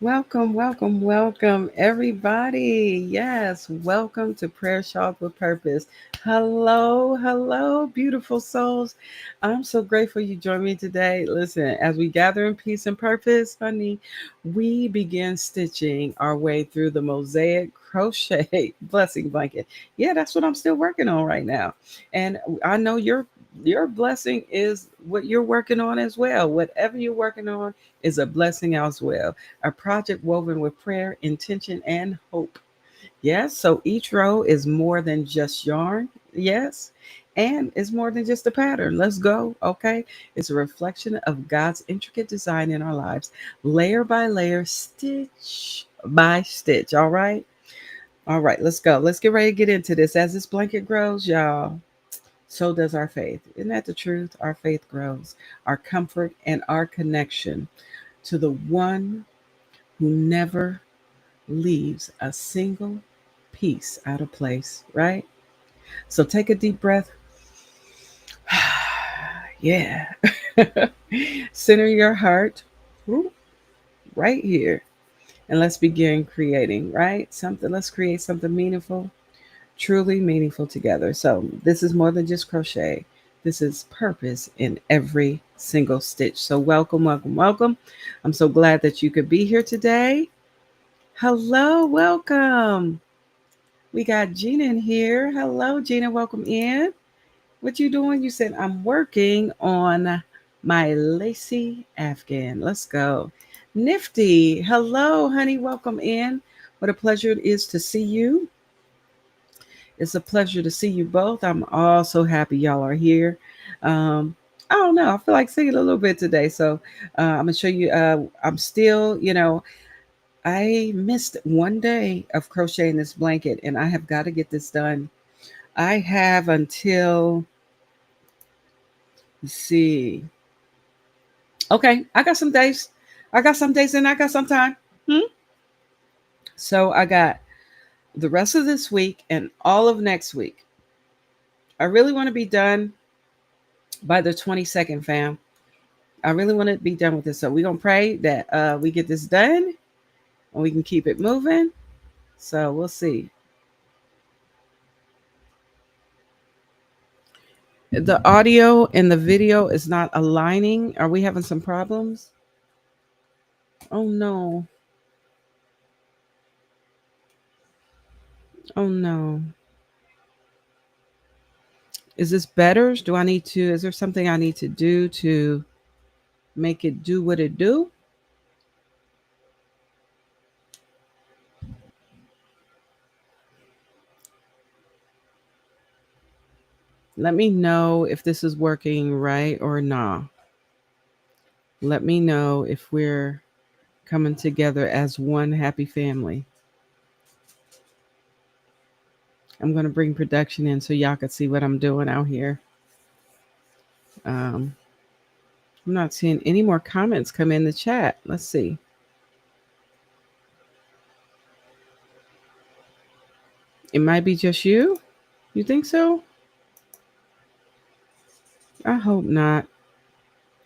welcome, everybody. Yes, welcome to Prayer Shawls with Purpose. Hello, beautiful souls. I'm so grateful you joined me today. Listen, as we gather in peace and purpose, honey, we begin stitching our way through the Mosaic crochet blessing blanket. Yeah, that's what I'm still working on right now. And I know your blessing is what you're working on as well. Whatever you're working on is a blessing as well, a project woven with prayer, intention, and hope. Yes, so each row is more than just yarn. Yes, and it's more than just a pattern. Let's go. Okay, it's a reflection of God's intricate design in our lives, layer by layer, stitch by stitch. All right, let's go. Let's get ready to get into this. As this blanket grows, y'all, so does our faith. Isn't that the truth? Our faith grows, our comfort, and our connection to the one who never leaves a single piece out of place, right? So take a deep breath. Yeah. Center your heart right here. And let's begin creating, right? Let's create something meaningful, truly meaningful together. So this is more than just crochet. This is purpose in every single stitch. So welcome. I'm so glad that you could be here today. Hello, welcome. We got Gina in here. Hello, Gina. Welcome in. What you doing? You said I'm working on my lacy Afghan. Let's go. Nifty. Hello, honey. Welcome in. What a pleasure it is to see you. It's a pleasure to see you both. I'm all so happy y'all are here. I don't know. I feel like singing a little bit today. So I'm going to show you. I'm still, I missed one day of crocheting this blanket and I have got to get this done. I have until, let's see. Okay, I got some days. I got some days and I got some time. Hmm? So I got the rest of this week and all of next week. I really want to be done by the 22nd, fam. I really want to be done with this. So we're going to pray that we get this done and we can keep it moving. So we'll see. The audio and the video is not aligning. Are we having some problems? Oh no. Oh no. Is this better? Is there something I need to do to make it do what it do? Let me know if this is working right or not. Let me know if we're coming together as one happy family. I'm going to bring production in so y'all can see what I'm doing out here. I'm not seeing any more comments come in the chat. Let's see. It might be just you. You think so? I hope not.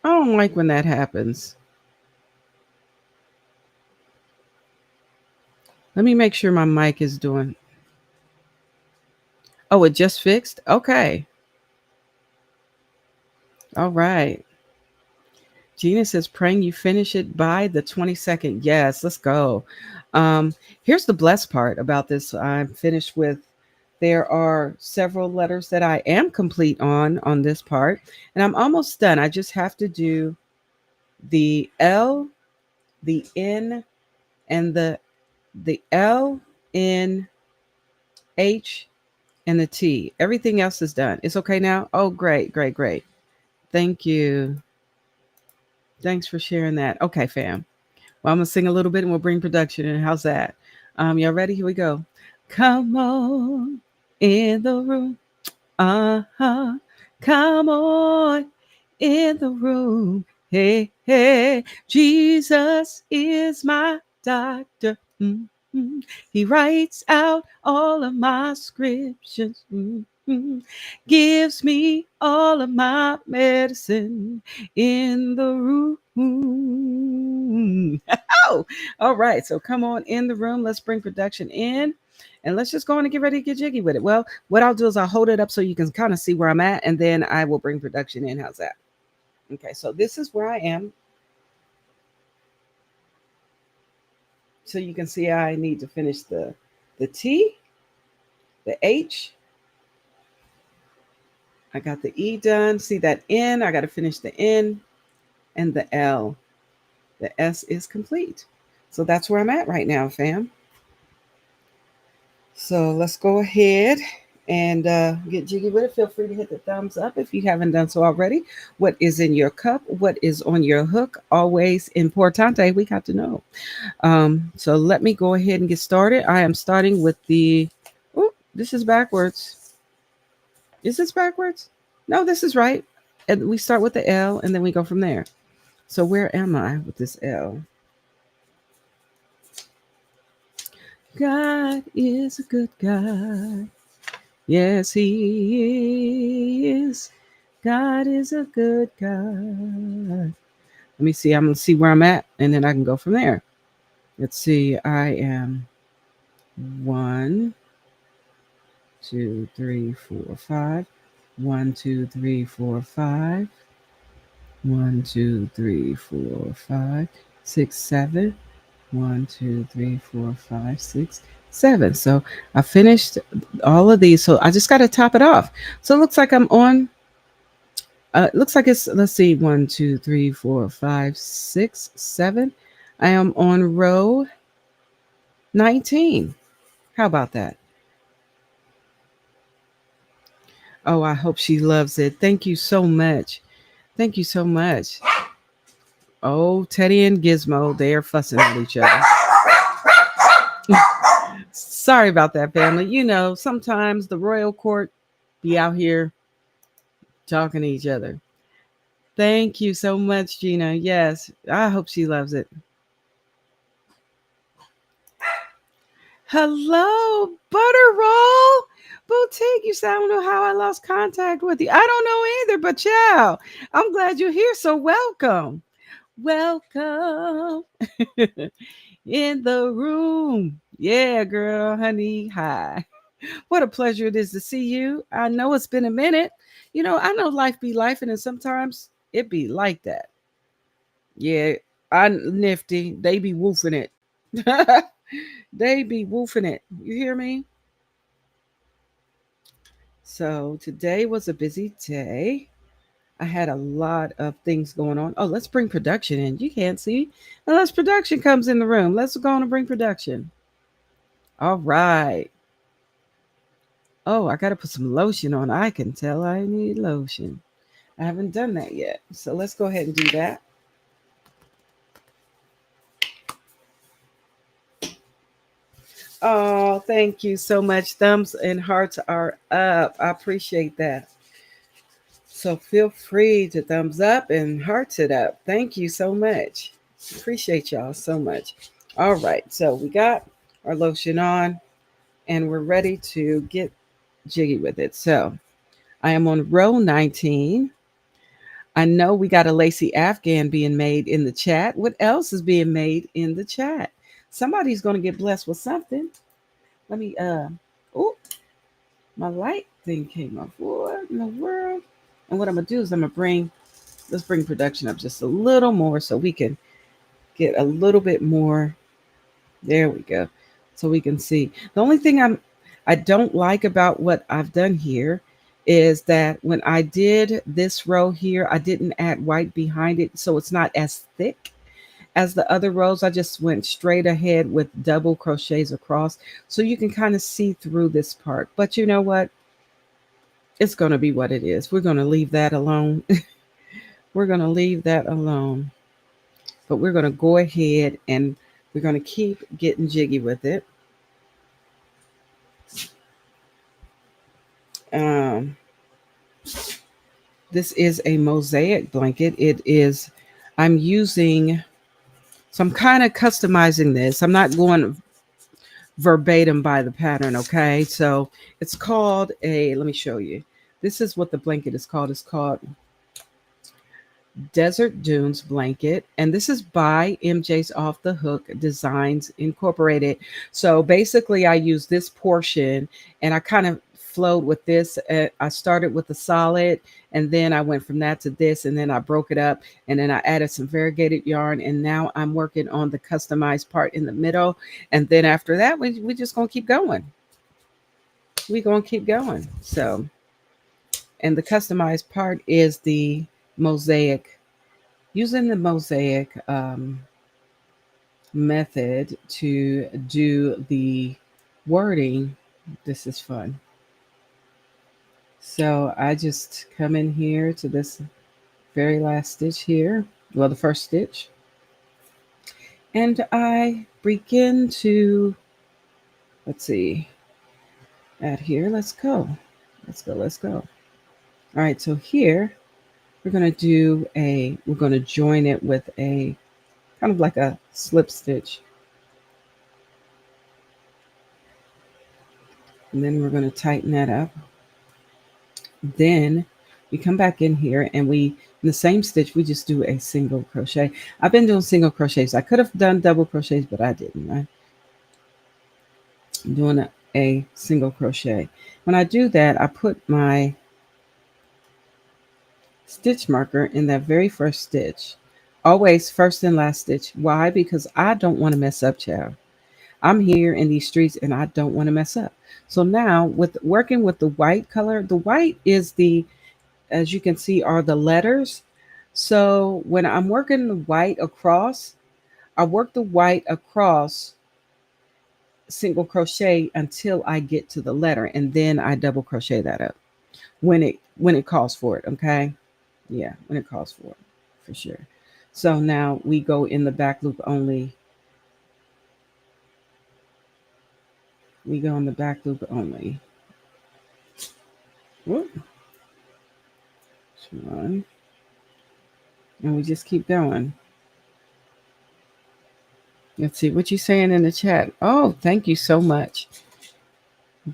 I don't like when that happens. Let me make sure my mic is doing. Oh, it just fixed? Okay. All right. Gina says, praying you finish it by the 22nd. Yes, let's go. Um, Here's the blessed part about this. I'm finished with, there are several letters that I am complete on this part, and I'm almost done. I just have to do the L, the N, and the L, N, H, and the T. Everything else is done. It's okay now? Oh, great. Thank you. Thanks for sharing that. Okay, fam. Well, I'm gonna sing a little bit and we'll bring production in. How's that? Y'all ready? Here we go. Come on in the room. Uh-huh. Come on in the room. Hey. Jesus is my doctor. Mm-hmm. He writes out all of my scriptures. Mm-hmm. Gives me all of my medicine in the room. Oh, all right. So come on in the room. Let's bring production in. And let's just go on and get ready to get jiggy with it. Well, what I'll do is I'll hold it up so you can kind of see where I'm at, and then I will bring production in. How's that? Okay, so this is where I am. So you can see I need to finish the T, the H. I got the E done. See that N? I got to finish the N and the L. The S is complete. So that's where I'm at right now, fam. So let's go ahead and get jiggy with it. Feel free to hit the thumbs up if you haven't done so already. What is in your cup? What is on your hook? Always importante. We got to know. So let me go ahead and get started. I am starting with the. Oh, this is backwards. Is this backwards? No, this is right. And we start with the L and then we go from there. So where am I with this L? God is a good God. Yes, He is. God is a good God. Let me see. I'm going to see where I'm at, and then I can go from there. Let's see. I am 1, 2, 3, 4, 5. 1, 2, 3, 4, 5. 1, 2, 3, 4, 5, 6, 7. 1, 2, 3, 4, 5, 6, 7. So I finished all of these. So I just got to top it off. So it looks like I'm on. It looks like it's, let's see, 1, 2, 3, 4, 5, 6, 7. I am on row 19. How about that? Oh, I hope she loves it. Thank you so much. Thank you so much. Oh, Teddy and Gizmo, they are fussing at each other. Sorry about that, family. You know, sometimes the royal court be out here talking to each other. Thank you so much, Gina. Yes, I hope she loves it. Hello, Butter Roll Boutique. You said I don't know how I lost contact with you. I don't know either, but yeah, I'm glad you're here. So welcome. Welcome in the room. Yeah, girl, honey. Hi. What a pleasure it is to see you. I know it's been a minute. You know, I know life be life, and sometimes it be like that. Yeah, I nifty. They be woofing it. They be woofing it. You hear me? So today was a busy day. I had a lot of things going on. Oh, let's bring production in. You can't see unless production comes in the room. Let's go on and bring production. All right. Oh, I got to put some lotion on. I can tell I need lotion. I haven't done that yet. So let's go ahead and do that. Oh, thank you so much. Thumbs and hearts are up. I appreciate that. So feel free to thumbs up and hearts it up. Thank you so much. Appreciate y'all so much. All right. So we got our lotion on and we're ready to get jiggy with it. So I am on row 19. I know we got a lacy Afghan being made in the chat. What else is being made in the chat? Somebody's going to get blessed with something. Let me, oh, my light thing came off. What in the world? And what I'm going to do is let's bring production up just a little more so we can get a little bit more. There we go. So we can see. The only thing I don't like about what I've done here is that when I did this row here, I didn't add white behind it. So it's not as thick as the other rows. I just went straight ahead with double crochets across. So you can kind of see through this part. But you know what? It's going to be what it is. We're going to leave that alone. We're going to leave that alone. But we're going to go ahead and we're going to keep getting jiggy with it. This is a Mosaic blanket. I'm kind of customizing this. I'm not going verbatim by the pattern, okay? So it's called let me show you. This is what the blanket is called. It's called Desert Dunes blanket, and this is by MJ's Off the Hook Designs Incorporated. So basically, I use this portion, and I kind of flowed with this. I started with the solid, and then I went from that to this, and then I broke it up, and then I added some variegated yarn, and now I'm working on the customized part in the middle, and then after that, we just gonna keep going. We're gonna keep going. So, and the customized part is the mosaic, using the mosaic method to do the wording. This is fun. So I just come in here to this very last stitch here, well, the first stitch, and I begin to, let's see, add here. Let's go. Let's go. Let's go. All right, so here we're going to we're going to join it with a kind of like a slip stitch. And then we're going to tighten that up. Then we come back in here and in the same stitch, we just do a single crochet. I've been doing single crochets. I could have done double crochets, but I didn't. I'm doing a single crochet. When I do that, I put my stitch marker in that very first stitch. Always first and last stitch. Why? Because I don't want to mess up, child. I'm here in these streets and I don't want to mess up. So now with working with the white color, the white is as you can see, are the letters. So when I'm working the white across, I work the white across single crochet until I get to the letter, and then I double crochet that up when it calls for it. Okay. Yeah, when it calls for it, for sure. So now we go in the back loop only. We go in the back loop only. Whoop. One. And we just keep going. Let's see what you're saying in the chat. Oh, thank you so much.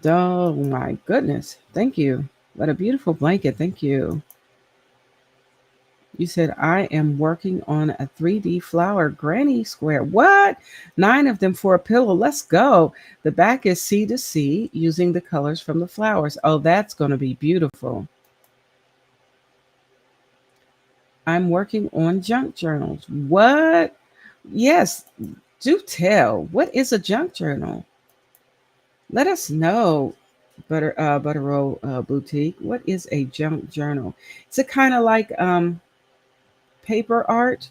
Oh my goodness. Thank you. What a beautiful blanket. Thank you. You said, I am working on a 3D flower granny square. What? 9 of them for a pillow. Let's go. The back is C to C using the colors from the flowers. Oh, that's going to be beautiful. I'm working on junk journals. What? Yes, do tell. What is a junk journal? Let us know, Butter Roll Boutique. What is a junk journal? Is it kind of like paper art?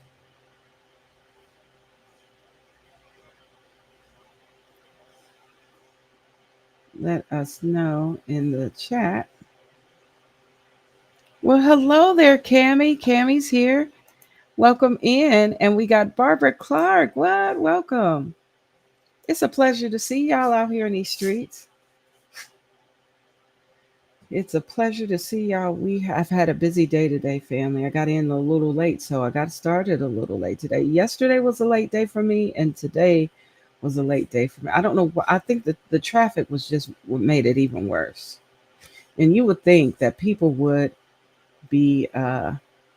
Let us know in the chat. Well, hello there, Cammie. Cammie's here. Welcome in. And we got Barbara Clark. What? Welcome. It's a pleasure to see y'all out here in these streets. It's a pleasure to see y'all. I've had a busy day today, family. I got in a little late, so I got started a little late today. Yesterday was a late day for me, and today was a late day for me. I don't know. I think that the traffic was just what made it even worse. And you would think that people would be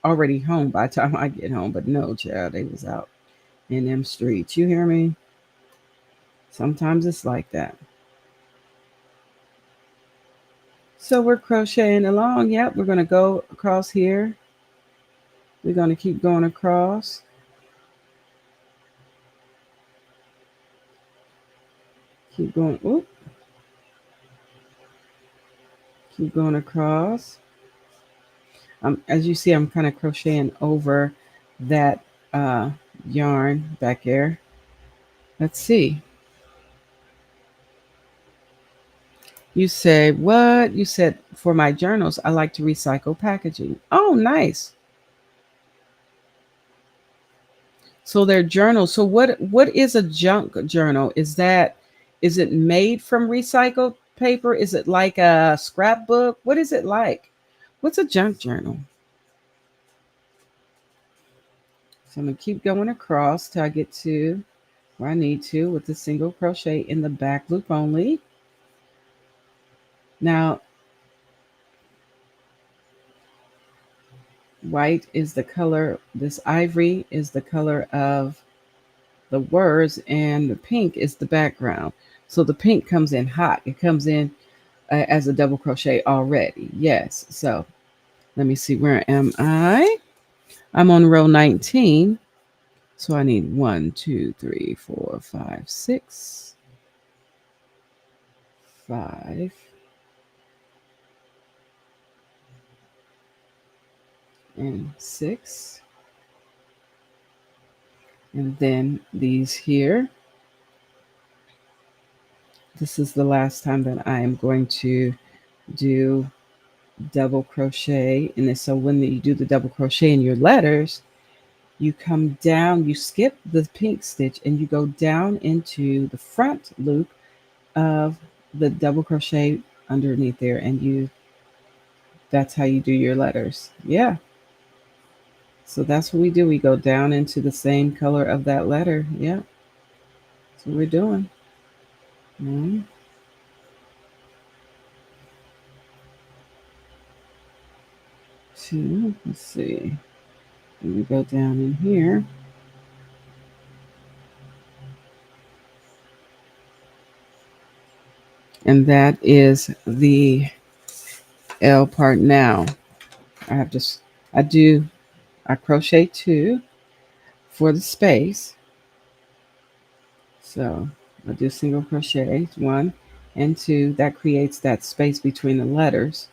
already home by the time I get home, but no, child, they was out in them streets. You hear me? Sometimes it's like that. So we're crocheting along. Yep, we're going to go across here. We're going to keep going across. Keep going. Oop. Keep going across. As you see, I'm kind of crocheting over that yarn back there. Let's see. You say, what? You said, for my journals, I like to recycle packaging. Oh, nice. So they're journals. So what is a junk journal? Is it made from recycled paper? Is it like a scrapbook? What is it like? What's a junk journal? So I'm gonna keep going across till I get to where I need to with the single crochet in the back loop only. Now White is the color, this ivory is the color of the words, and the pink is the background. So the pink comes in hot. It comes in as a double crochet already. Yes. So let me see, where am I? I'm on row 19. So I need 1, 2, 3, 4, 5, 6, 5, and 6. And then these here. This is the last time that I am going to do double crochet. And then, so when you do the double crochet in your letters, you come down, you skip the pink stitch and you go down into the front loop of the double crochet underneath there, and that's how you do your letters. Yeah. So that's what we do. We go down into the same color of that letter. Yeah. That's what we're doing. 1, 2, let's see. Let me go down in here. And that is the L part. Now I have to, I do, I crochet 2 for the space. So I do single crochet 1 and 2. That creates that space between the letters.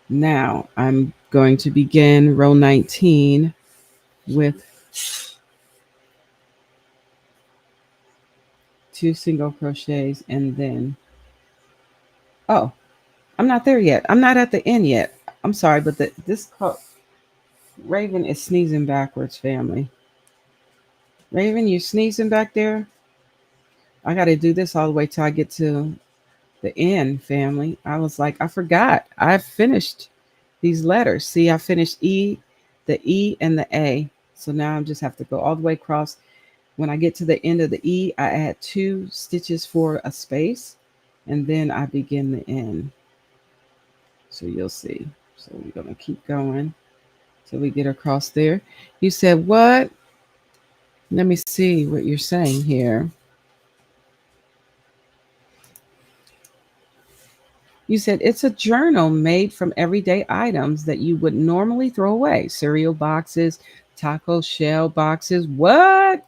Now I'm going to begin row 19 with 2 single crochets, and then, oh, I'm not there yet. I'm not at the end yet. I'm sorry, but Raven is sneezing backwards, family. Raven, you sneezing back there? I got to do this all the way till I get to the end, family. I was like, I forgot. I finished these letters. See, I finished the E and the A. So now I just have to go all the way across. When I get to the end of the E, I add 2 stitches for a space, and then I begin the end. So you'll see. So we're going to keep going till we get across there. You said what? Let me see what you're saying here. You said it's a journal made from everyday items that you would normally throw away. Cereal boxes, taco shell boxes. What?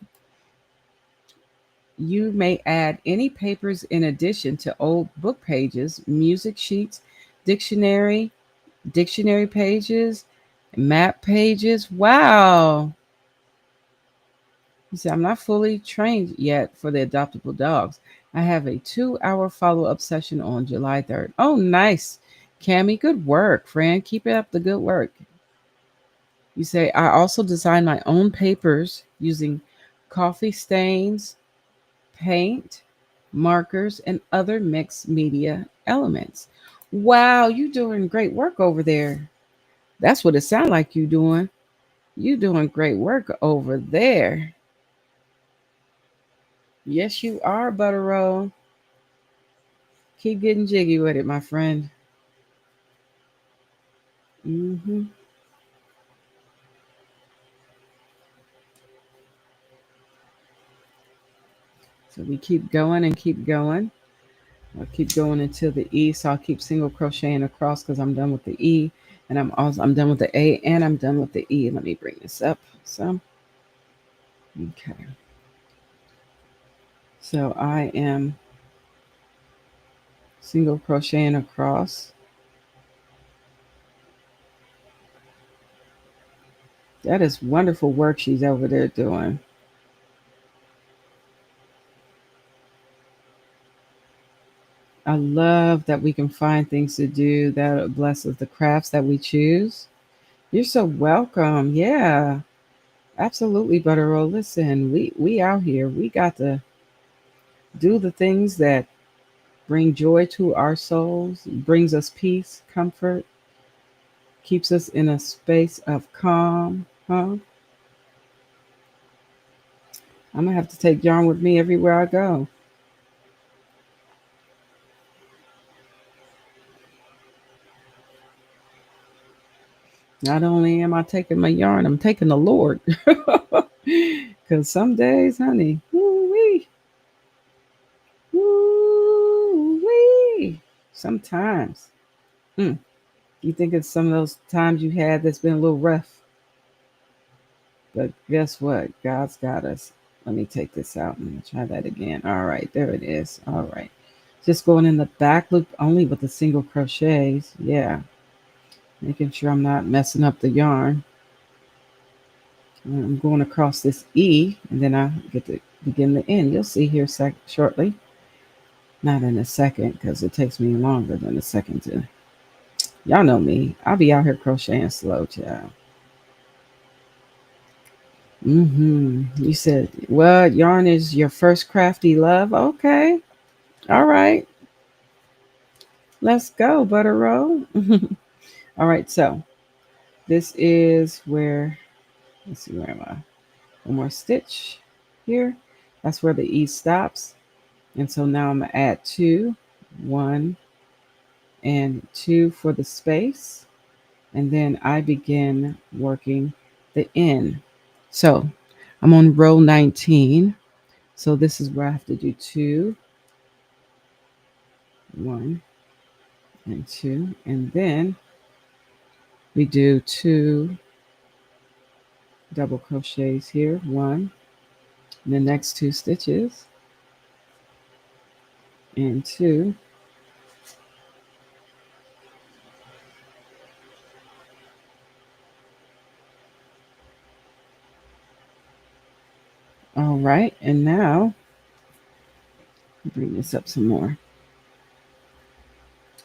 You may add any papers in addition to old book pages, music sheets, dictionary, dictionary pages, map pages. Wow. He said, I'm not fully trained yet for the adoptable dogs. I have a 2-hour follow up session on July 3rd. Oh, nice. Cami, good work, friend. Keep it up the good work. You say, I also design my own papers using coffee stains, paint, markers, and other mixed media elements. Wow, you doing great work over there. That's what it sounds like you doing. You doing great work over there. Yes, you are, Butter Roll. Keep getting jiggy with it, my friend. hmm So we keep going and keep going. I'll keep going until the E. So I'll keep single crocheting across because I'm done with the E, and I'm done with the A, and I'm done with the E. Let me bring this up. Okay. So I am single crocheting across. That is wonderful work she's over there doing. I love that we can find things to do that blesses the crafts that we choose. You're so welcome. Yeah, absolutely, Butterroll. Listen, we out here. We got to do the things that bring joy to our souls, brings us peace, comfort, keeps us in a space of calm. Huh? I'm gonna have to take yarn with me everywhere I go. Not only am I taking my yarn, I'm taking the Lord. Because some days, honey, woo-wee, woo-wee. Sometimes, mm, you think it's some of those times you had that's been a little rough. But guess what? God's got us. Let me take this out and try that again. All right, there it is. All right. Just going in the back loop only with the single crochets. Yeah. Making sure I'm not messing up the yarn. I'm going across this E, and then I get to begin the end. You'll see here shortly. Not in a second, because it takes me longer than a second to. Y'all know me. I'll be out here crocheting slow, child. You said, well, yarn is your first crafty love. Okay. All right. Let's go, butter roll. All right. So this is where, let's see, where am I? One more stitch here. That's where the E stops. And so now I'm going to add 2, 1, and 2 for the space. And then I begin working the end. So I'm on row 19. So this is where I have to do 2, 1, and 2. And then we do 2 double crochets here, 1, and the next 2 stitches, and 2. All right, and now bring this up some more.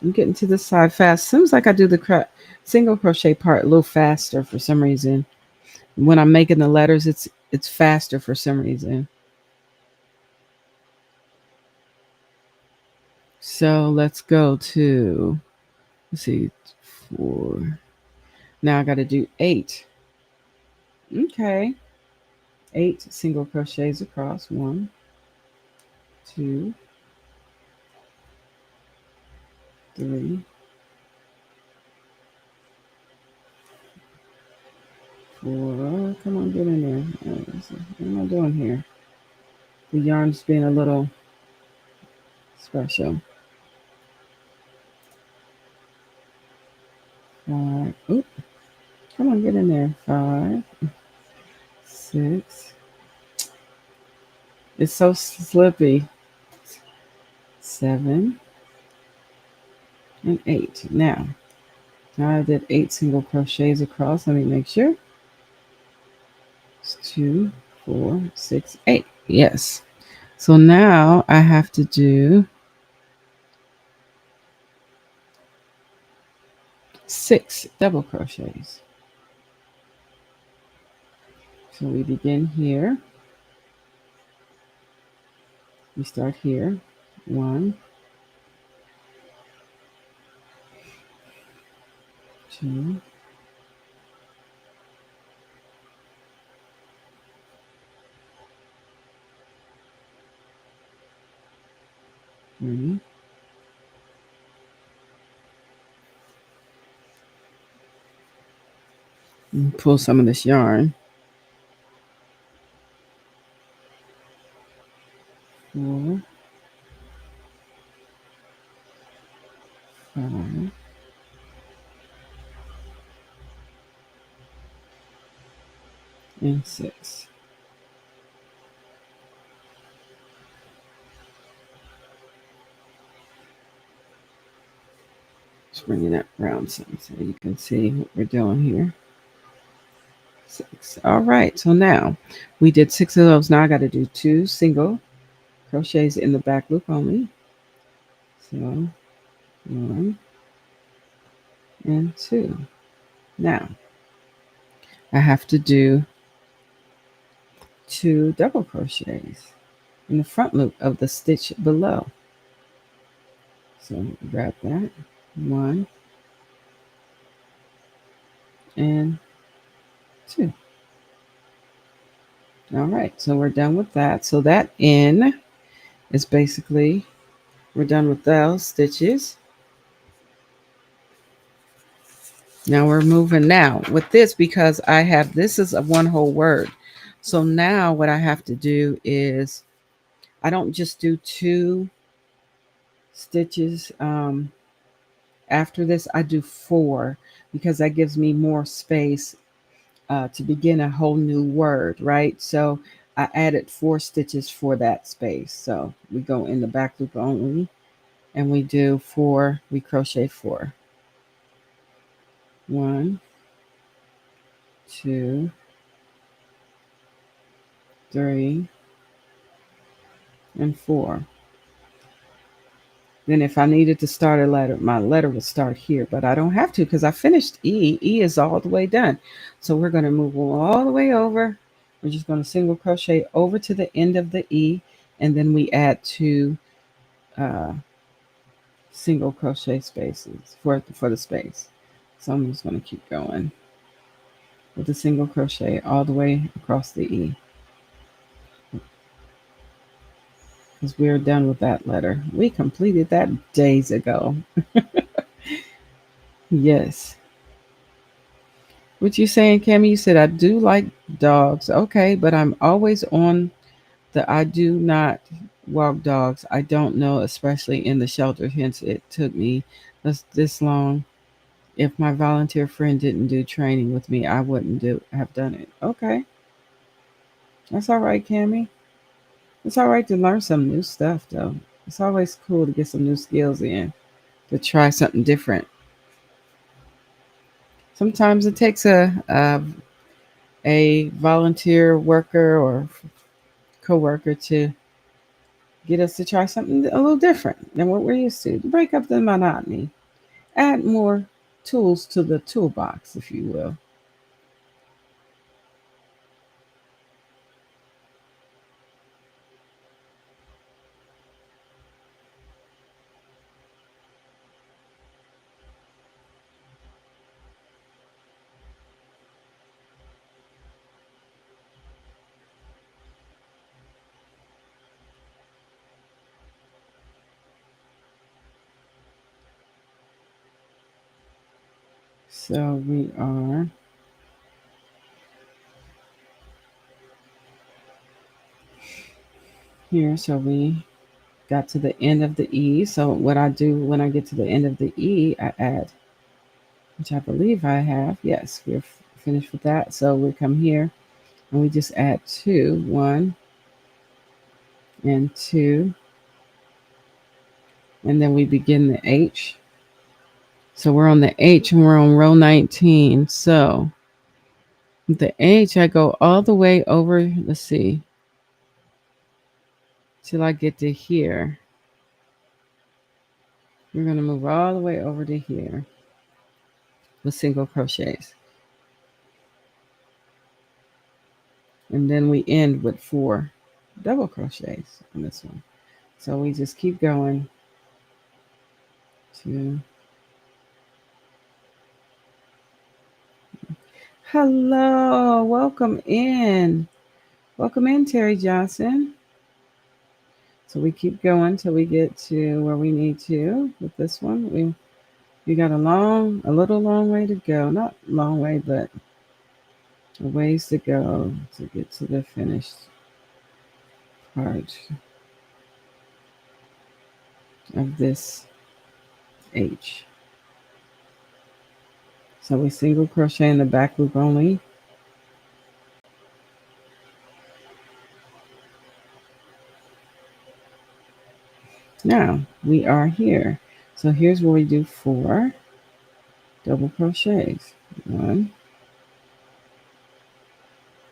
I'm getting to the side fast. Seems like I do the single crochet part a little faster for some reason. When I'm making the letters, it's faster for some reason. So let's go to, let's see, 4. Now I got to do 8. Okay, 8 single crochets across. 1, 2, 3, 4. Come on, get in there. What am I doing here? The yarn's being a little special. 5. Oop. Come on, get in there. 5, 6. It's so slippy. 7 and 8. Now I did 8 single crochets across. Let me make sure. It's 2, 4, 6, 8. Yes. So now I have to do 6 double crochets. So we begin here. We start here. 1, 2, 3, and pull some of this yarn. 4, 5, and 6. Just bringing that around some so you can see what we're doing here. 6. All right. So now we did 6 of those. Now I got to do 2 single crochets in the back loop only. So 1 and 2. Now I have to do 2 double crochets in the front loop of the stitch below. So grab that. 1 and 2. All right, so we're done with that. So that end is basically, we're done with those stitches. Now we're moving now with this because I have this is a one whole word. So now what I have to do is I don't just do 2 stitches after this. I do 4 because that gives me more space to begin a whole new word, right? So I added 4 stitches for that space. So we go in the back loop only and we do 4, we crochet 4. 1, 2, 3, and 4. Then if I needed to start a letter, my letter would start here, but I don't have to because I finished E. E is all the way done. So we're going to move all the way over. We're just going to single crochet over to the end of the E, and then we add 2 uh, single crochet spaces for the space. So I'm just going to keep going with the single crochet all the way across the E because we're done with that letter. We completed that days ago. Yes. What you saying, Cammy? You said I do like dogs. Okay, but I'm always on the I do not walk dogs. I don't know, especially in the shelter. Hence, it took me this long. If my volunteer friend didn't do training with me, I wouldn't have done it. Okay, that's all right, Cammy. It's all right to learn some new stuff, though. It's always cool to get some new skills in, to try something different. Sometimes it takes a volunteer worker or coworker to get us to try something a little different than what we're used to break up the monotony, add more tools to the toolbox, if you will. So we are here. So we got to the end of the E. So what I do when I get to the end of the E, I add, which I believe I have. Yes, we're finished with that. So we come here and we just add 2, 1 and 2, and then we begin the H. So we're on the H and we're on row 19. So the H, I go all the way over, let's see, till I get to here. We're going to move all the way over to here with single crochets. And then we end with 4 double crochets on this one. So we just keep going to, hello, welcome in. Welcome in, Terry Johnson. So we keep going till we get to where we need to with this one. We got a little long way to go. Not long way, but a ways to go to get to the finished part of this H. So we single crochet in the back loop only. Now we are here. So here's where we do 4 double crochets. 1,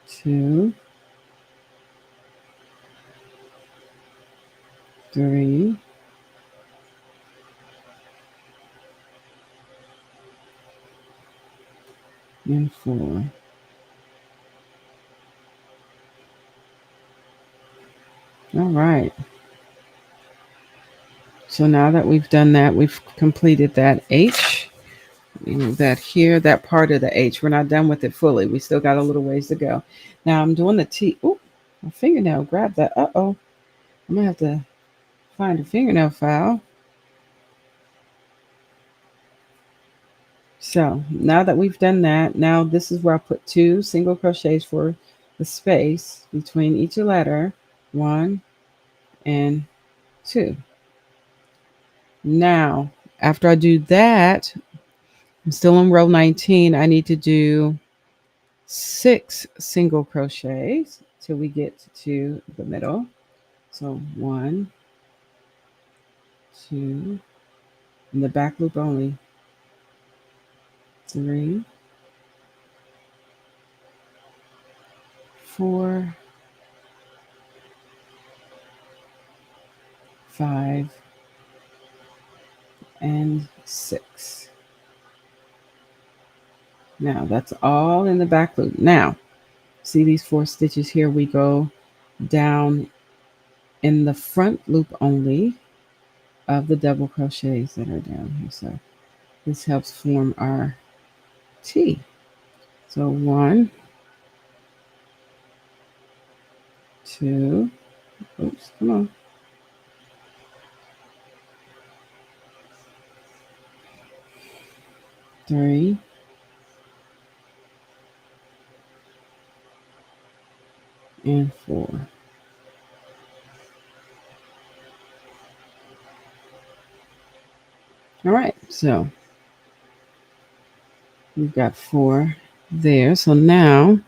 2, 3, and 4. All right. So now that we've done that, we've completed that H. That here, that part of the H. We're not done with it fully. We still got a little ways to go. Now I'm doing the T. Ooh, my fingernail grabbed that. Uh-oh. I'm going to have to find a fingernail file. So now that we've done that, now this is where I put 2 single crochets for the space between each letter, 1 and 2. Now, after I do that, I'm still on row 19. I need to do 6 single crochets till we get to the middle. So 1, 2, in the back loop only, 3, 4, 5, and 6. Now that's all in the back loop. Now, see these 4 stitches here? We go down in the front loop only of the double crochets that are down here. So this helps form our T. So 1, 2, oops, come on, 3, 4. All right, so we've got 4 there. So now,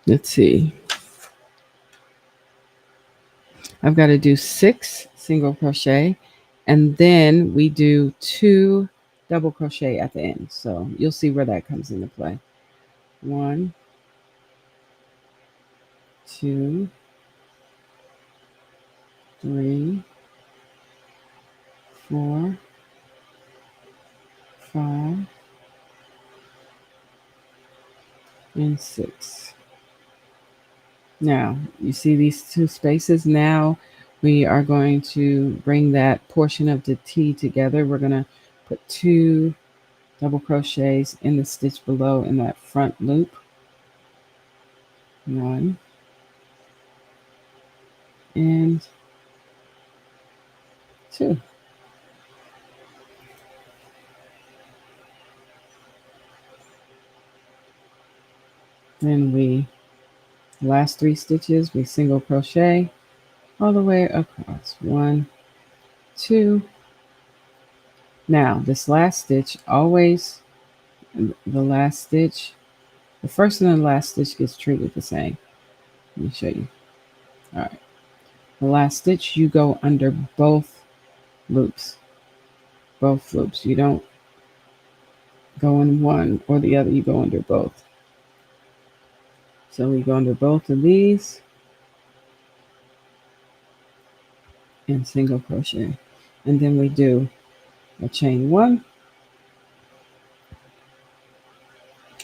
let's see, I've got to do 6 single crochet, and then we do 2 double crochet at the end. So you'll see where that comes into play. 1, 2, 3, 4, 5, and 6. Now, you see these 2 spaces? Now we are going to bring that portion of the T together. We're going to put 2 double crochets in the stitch below in that front loop. 1 and 2. Then we, last 3 stitches, we single crochet all the way across. 1, 2. Now, this last stitch, always the last stitch, the first and the last stitch gets treated the same. Let me show you. All right. The last stitch, you go under both loops. Both loops. You don't go in one or the other, you go under both. So we go under both of these and single crochet. And then we do a chain 1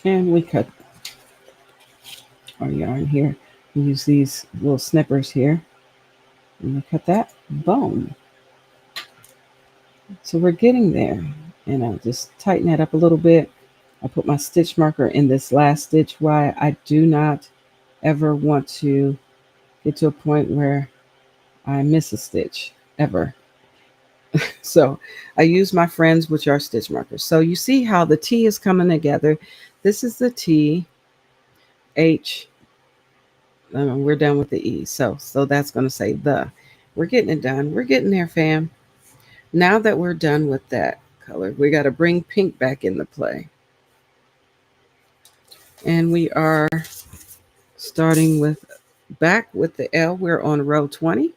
and we cut our yarn here. We use these little snippers here and we cut that. Boom. So we're getting there, and I'll just tighten that up a little bit. I put my stitch marker in this last stitch. Why? I do not ever want to get to a point where I miss a stitch ever. So I use my friends, which are stitch markers. So you see how the T is coming together. This is the T, H. We're done with the E. So that's going to say the. We're getting it done. We're getting there, fam. Now that we're done with that color, we got to bring pink back into play. And we are starting with back with the L. We're on row 20.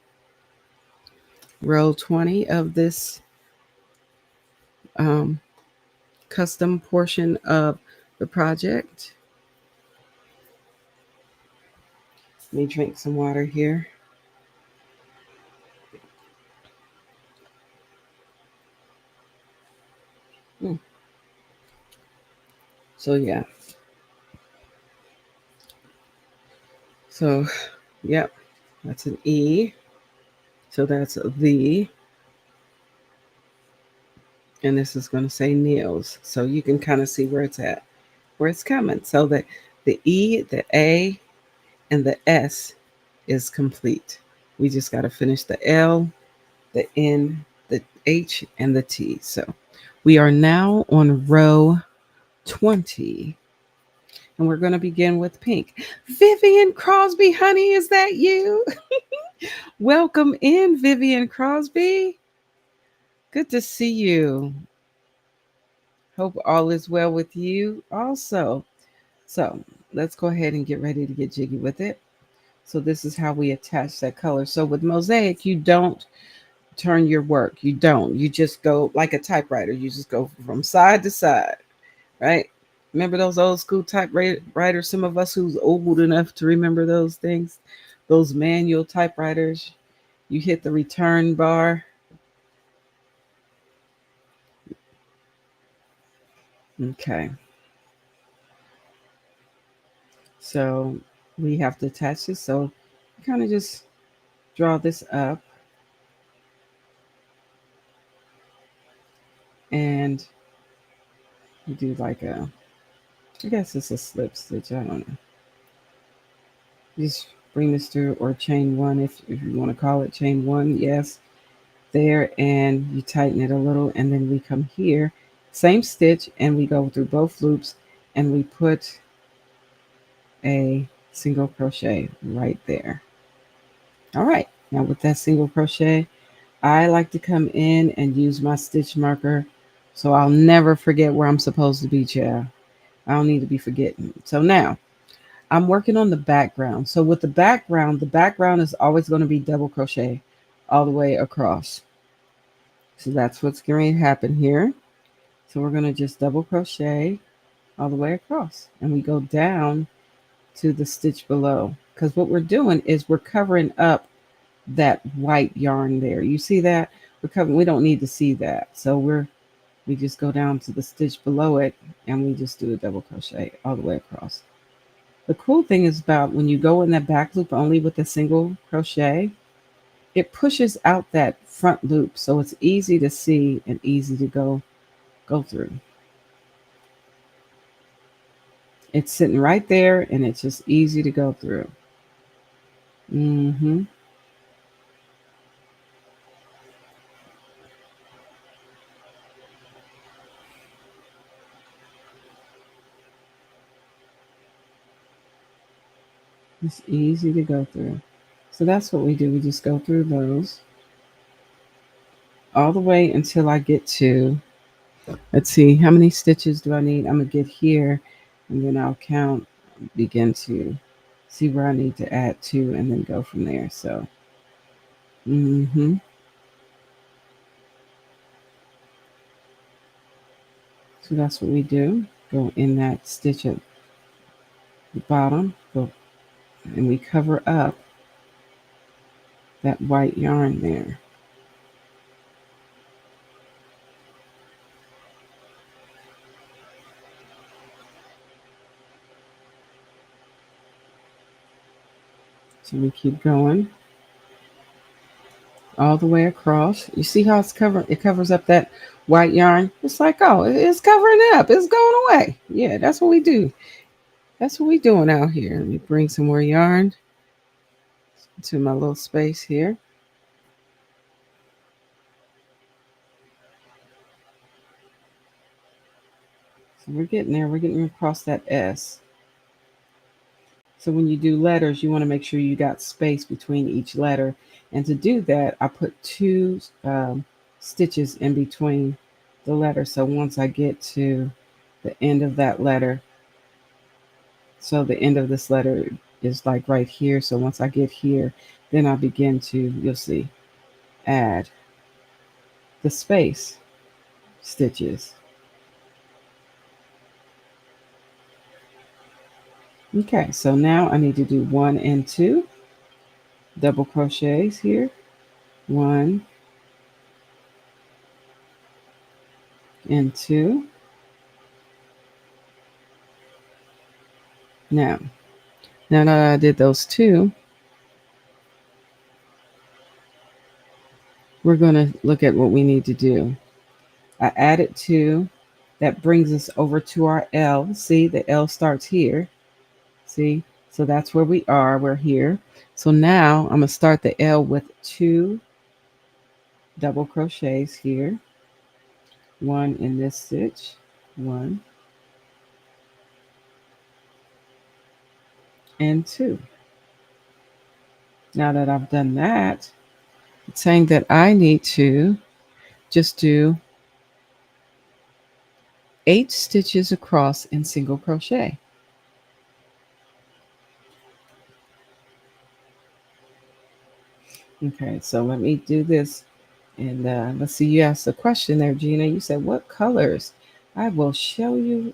Row 20 of this custom portion of the project. Let me drink some water here. So yeah. So, yep, that's an E. So that's the, and this is going to say nails. So you can kind of see where it's at, where it's coming. So the E, the A, and the S is complete. We just got to finish the L, the N, the H, and the T. So We are now on row 20, and we're going to begin with pink. Vivian Crosby, honey, is that you? Welcome in, Vivian Crosby. Good to see you. Hope all is well with you also. So let's go ahead and get ready to get jiggy with it. So this is how we attach that color. So with Mosaic, you don't turn your work. You don't. You just go like a typewriter. You just go from side to side, right? Remember those old school typewriters? Some of us who's old enough to remember those things, those manual typewriters. You hit the return bar. Okay. So we have to attach this. So kind of just draw this up and you do like I guess it's a slip stitch. I don't know. Just bring this through or chain one if you want to call it chain one. Yes. There, and you tighten it a little, and then we come here, same stitch, and we go through both loops and we put a single crochet right there. All right, now with that single crochet, I like to come in and use my stitch marker so I'll never forget where I'm supposed to be, child. I don't need to be forgetting. So now I'm working on the background. So with the background is always going to be double crochet all the way across. So that's what's going to happen here. So we're going to just double crochet all the way across, and we go down to the stitch below, because what we're doing is we're covering up that white yarn there. You see that? We're covering, we don't need to see that. So we just go down to the stitch below it and we just do a double crochet all the way across. The cool thing is about when you go in that back loop only with a single crochet, it pushes out that front loop, so it's easy to see and easy to go through. It's sitting right there and it's just easy to go through. Mm-hmm. It's easy to go through. So that's what we do. We just go through those all the way until I get to, let's see, how many stitches do I need? I'm going to get here and then I'll count, begin to see where I need to add to, and then go from there. So, mm-hmm. So that's what we do. Go in that stitch at the bottom, go, and we cover up that white yarn there. So we keep going all the way across. You see how it's covered? It covers up that white yarn. It's like, oh, it's covering up. It's going away. Yeah, that's what we do. That's what we doing out here. Let me bring some more yarn to my little space here. So we're getting there. We're getting across that S. So when you do letters, you want to make sure you got space between each letter. And to do that, I put two stitches in between the letters. So once I get to the end of that letter, so the end of this letter is like right here. So once I get here, then I begin to, you'll see, add the space stitches. Okay, so now I need to do 1 and 2 double crochets here. 1 and 2. Now that I did those two, we're going to look at what we need to do. I added 2. That brings us over to our L. See, the L starts here. See, so that's where we are. We're here. So now I'm going to start the L with 2 double crochets here. one in this stitch, one and two. Now that I've done that, it's saying that I need to just do 8 stitches across in single crochet. Okay, so let me do this. And let's see, you asked a question there, Gina. You said, what colors? I will show you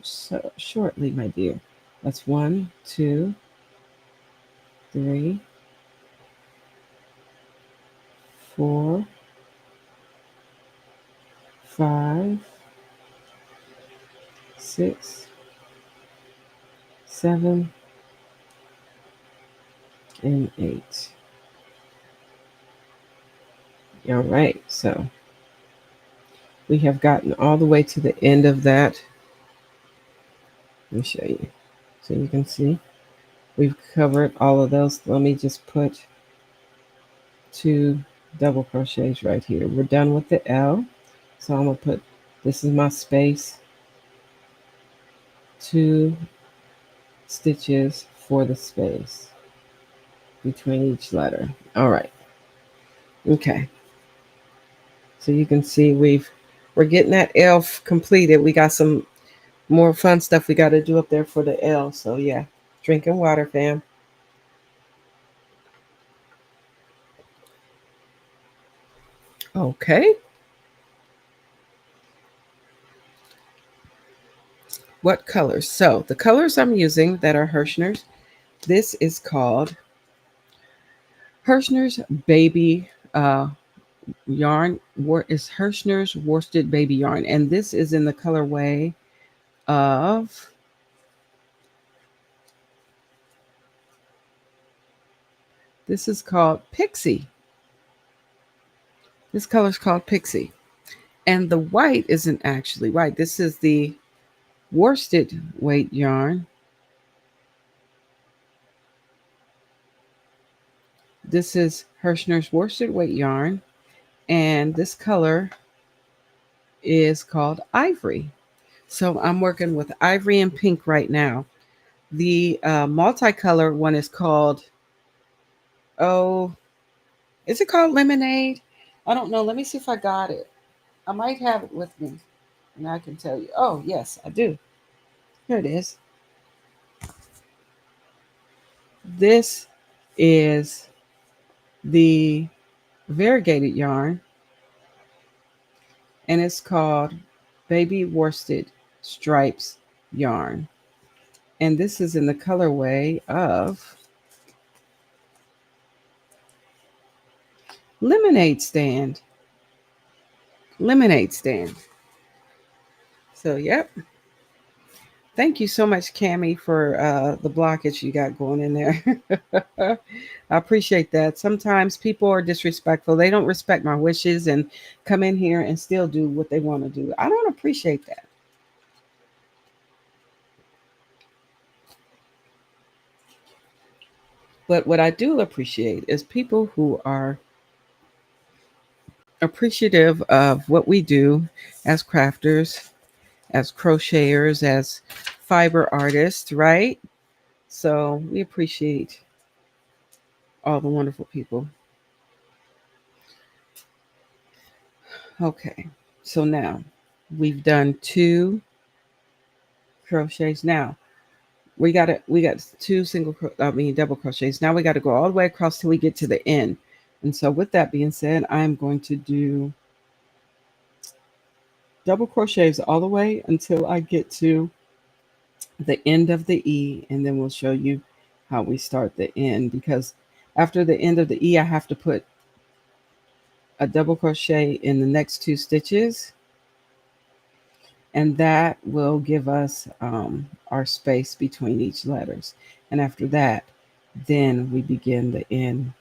shortly, my dear. That's 1, 2, 3, 4, 5, 6, 7, and 8. All right, so we have gotten all the way to the end of that. Let me show you so you can see. We've covered all of those. Let me just put 2 double crochets right here. We're done with the L. So I'm going to put, this is my space, 2 stitches for the space between each letter. All right. Okay. So you can see we're getting that L completed. We got some more fun stuff we got to do up there for the L. So yeah, drinking water, fam. Okay. What colors? So the colors I'm using that are Hirschner's, this is called Hirschner's Baby Yarn. Is Hirschner's Worsted Baby Yarn. And this is in the colorway of, this is called Pixie. This color is called Pixie. And the white isn't actually white. This is the worsted weight yarn. This is Hirschner's worsted weight yarn. And this color is called Ivory. So I'm working with ivory and pink right now. The multicolor one is called, oh, is it called Lemonade? I don't know. Let me see if I got it. I might have it with me and I can tell you. Oh, yes, I do. Here it is. This is the variegated yarn and it's called Baby Worsted Stripes yarn. And this is in the colorway of Lemonade Stand. Lemonade Stand. So, yep. Thank you so much, Cami, for the blockage you got going in there. I appreciate that. Sometimes people are disrespectful. They don't respect my wishes and come in here and still do what they want to do. I don't appreciate that. But what I do appreciate is people who are appreciative of what we do as crafters, as crocheters, as fiber artists, right? So we appreciate all the wonderful people. Okay, so now we've done 2 crochets. Now we got 2 double crochets. Now we got to go all the way across till we get to the end. And so with that being said, I'm going to do double crochets all the way until I get to the end of the E, and then we'll show you how we start the end, because after the end of the E I have to put a double crochet in the next 2 stitches, and that will give us our space between each letters. And after that, then we begin the end,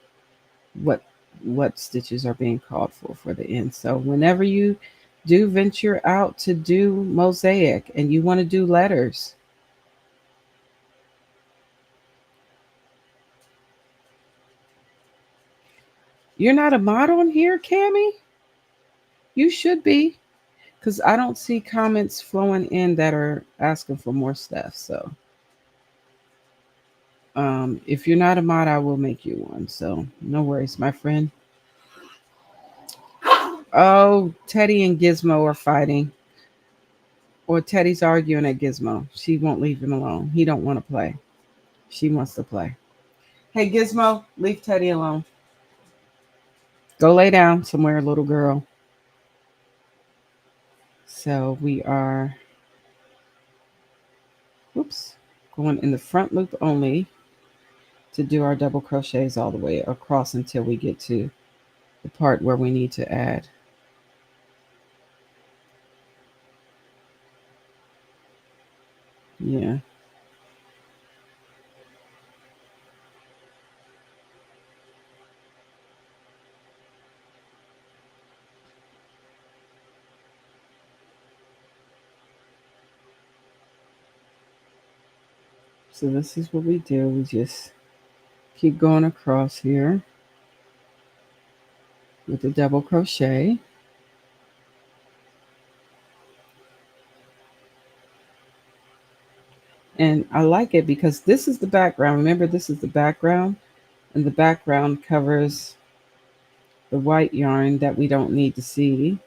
what stitches are being called for the end. So whenever you do venture out to do mosaic and you want to do letters, you're not a mod on here, Cami? You should be, because I don't see comments flowing in that are asking for more stuff. So if you're not a mod, I will make you one. So no worries, my friend. Oh, Teddy and Gizmo are fighting. Or Teddy's arguing at Gizmo. She won't leave him alone. He don't want to play. She wants to play. Hey Gizmo, leave Teddy alone. Go lay down somewhere, little girl. So we are, oops, going in the front loop only to do our double crochets all the way across until we get to the part where we need to add. Yeah. So this is what we do. We just keep going across here with the double crochet. And I like it because this is the background. Remember, this is the background, and the background covers the white yarn that we don't need to see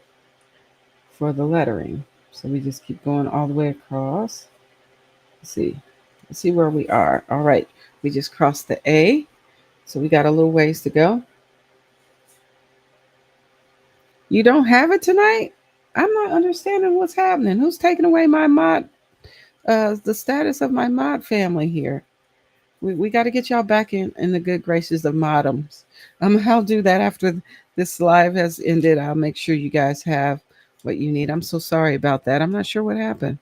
for the lettering. So we just keep going all the way across. Let's see where we are. All right, we just crossed the A, so we got a little ways to go. You don't have it tonight? I'm not understanding what's happening. Who's taking away my mod, the status of my mod family here? We got to get y'all back in the good graces of Modems. I'll do that after this live has ended. I'll make sure you guys have what you need. I'm so sorry about that. I'm not sure what happened.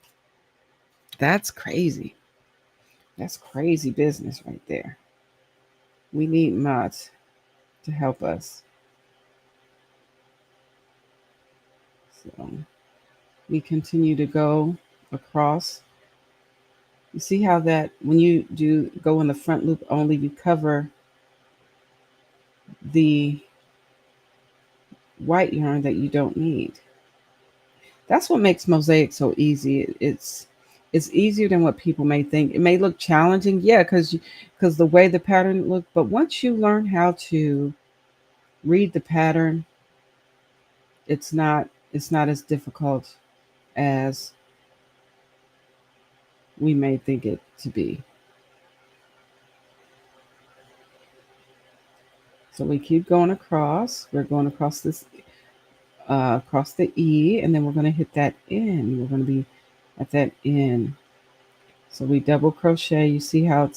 That's crazy. That's crazy business right there. We need mods to help us. So we continue to go across. You see how that when you do go in the front loop only, you cover the white yarn that you don't need. That's what makes Mosaic so easy. It's easier than what people may think. It may look challenging, yeah, because the way the pattern look. But once you learn how to read the pattern, it's not as difficult as we may think it to be. So we keep going across. We're going across this across the E, and then we're going to hit that N. We're going to be at that N. So we double crochet. You see how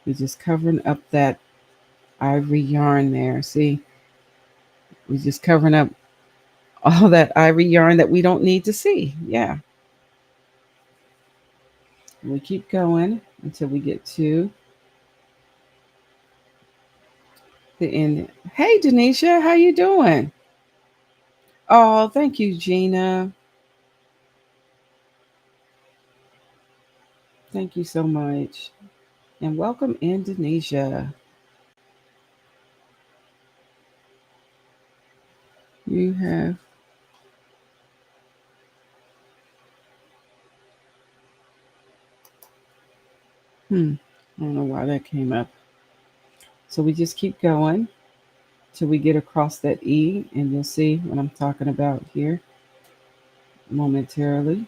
we're just covering up that ivory yarn there. See, we're just covering up all that ivory yarn that we don't need to see. Yeah. And we keep going until we get to the end. Hey, Denisha, how you doing? Oh, thank you, Gina. Thank you so much. And welcome, Indonesia. You have, I don't know why that came up. So we just keep going till we get across that E, and you'll see what I'm talking about here momentarily.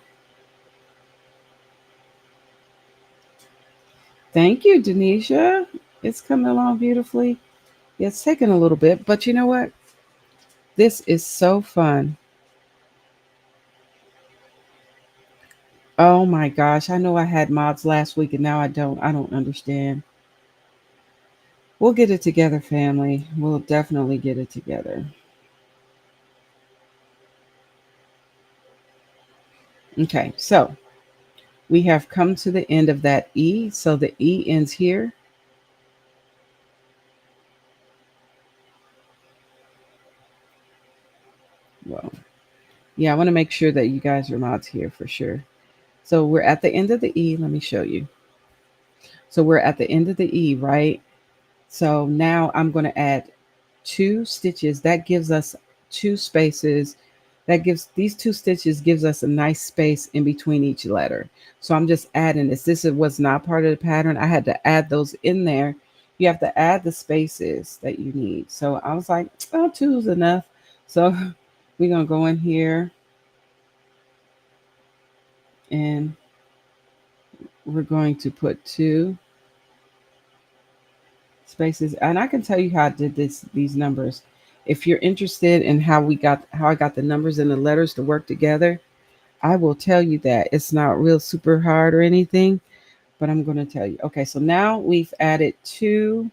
Thank you, Denisha. It's coming along beautifully. Yeah, it's taking a little bit, but you know what? This is so fun. Oh my gosh, I know I had mods last week and now I don't. I don't understand. We'll get it together, family. We'll definitely get it together. Okay, so we have come to the end of that E. So the E ends here. Well, yeah, I want to make sure that you guys are mods here for sure. So we're at the end of the E. Let me show you. So we're at the end of the E, right? So now I'm going to add 2 stitches. That gives us 2 spaces That gives these 2 stitches gives us a nice space in between each letter. So I'm just adding this. This was not part of the pattern. I had to add those in there. You have to add the spaces that you need. So I was like, oh, 2 is enough. So we're going to go in here and we're going to put 2 spaces. And I can tell you how I did these numbers. If you're interested in how I got the numbers and the letters to work together, I will tell you that. It's not real super hard or anything, but I'm going to tell you. Okay, so now we've added 2.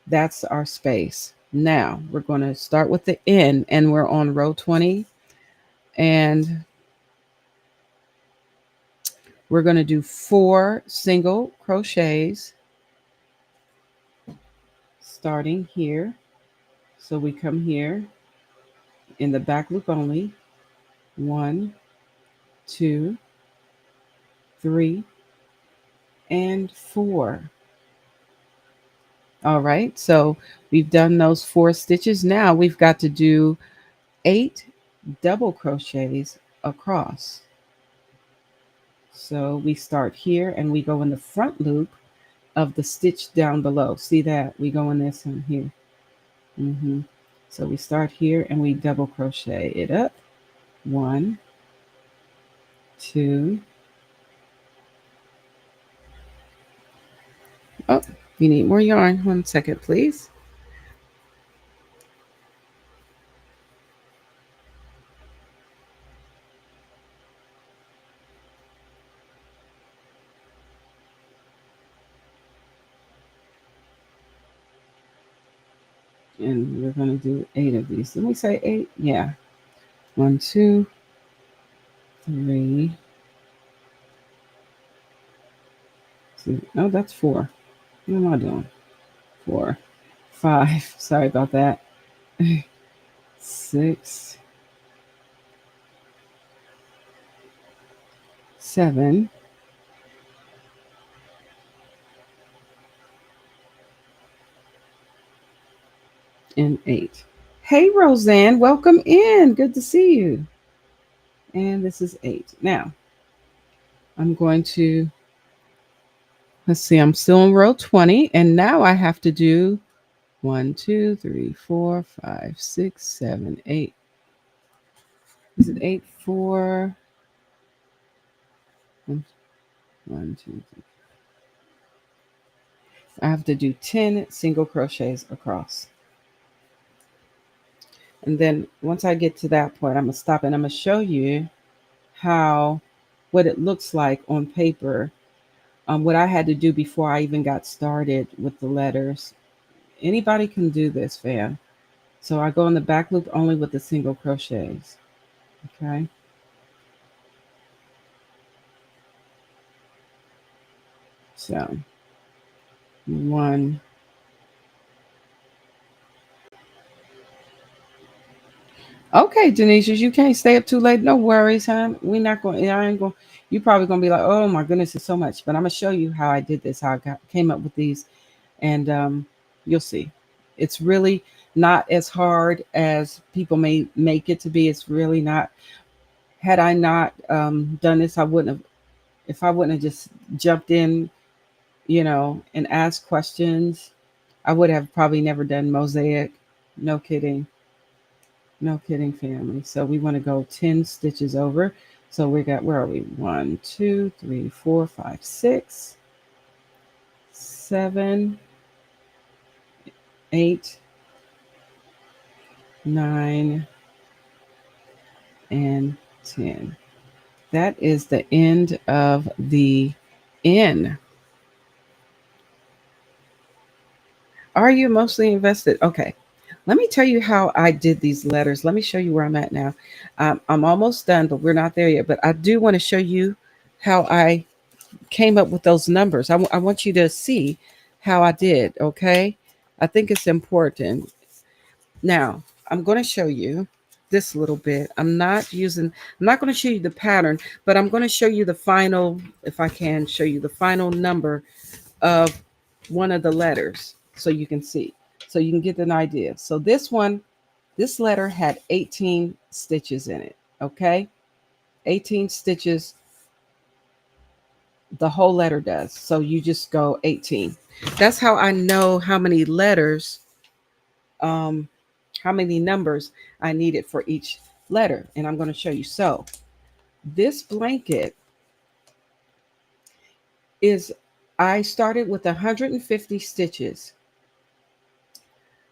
That's our space. Now we're going to start with the N, and we're on row 20, and we're going to do 4 single crochets starting here. So we come here in the back loop only. 1, 2, 3, and 4. All right, so we've done those 4 stitches. Now we've got to do 8 double crochets across. So we start here and we go in the front loop of the stitch down below. See that? We go in this one here. So we start here and we double crochet it up. 1, 2. Oh, we need more yarn. 1 second, please. And we're going to do 8 of these. Did we say 8? Yeah. 1, 2, 3. Oh, that's 4. What am I doing? 4, 5. Sorry about that. 6, 7, and 8. Hey, Roseanne, welcome in. Good to see you. And this is 8. Now, I'm going to, let's see, I'm still in row 20. And now I have to do 1, 2, 3, 4, 5, 6, 7, 8. Is it 8, 4? 1, 2, 3. I have to do 10 single crochets across. And then once I get to that point, I'm going to stop and I'm going to show you what it looks like on paper. What I had to do before I even got started with the letters. Anybody can do this, fam. So I go in the back loop only with the single crochets. Okay. So 1. Okay, Denisha, you can't stay up too late. No worries, huh? We're not going. I ain't going. You probably gonna be like, oh my goodness, it's so much. But I'm gonna show you how I did this, how came up with these, and you'll see. It's really not as hard as people may make it to be. It's really not. Had I not done this, I wouldn't have. If I wouldn't have just jumped in, and asked questions, I would have probably never done Mosaic. No kidding. No kidding, family. So we want to go 10 stitches over. So we got, where are we? 1, 2, 3, 4, 5, 6, 7, 8, 9, and 10. That is the end of the N. Are you emotionally invested? Okay. Let me tell you how I did these letters. Let me show you where I'm at now. I'm almost done, but we're not there yet. But I do want to show you how I came up with those numbers. I want you to see how I did, okay? I think it's important. Now, I'm going to show you this little bit. I'm not going to show you the pattern, but I'm going to show you the final, if I can show you the final number of one of the letters so you can see, so you can get an idea. So this one, This letter had 18 stitches in it, okay? 18 stitches, the whole letter does. So you just go 18. That's how I know how many letters, um, how many numbers I needed for each letter. And I'm going to show you. So this blanket is, I started with 150 stitches.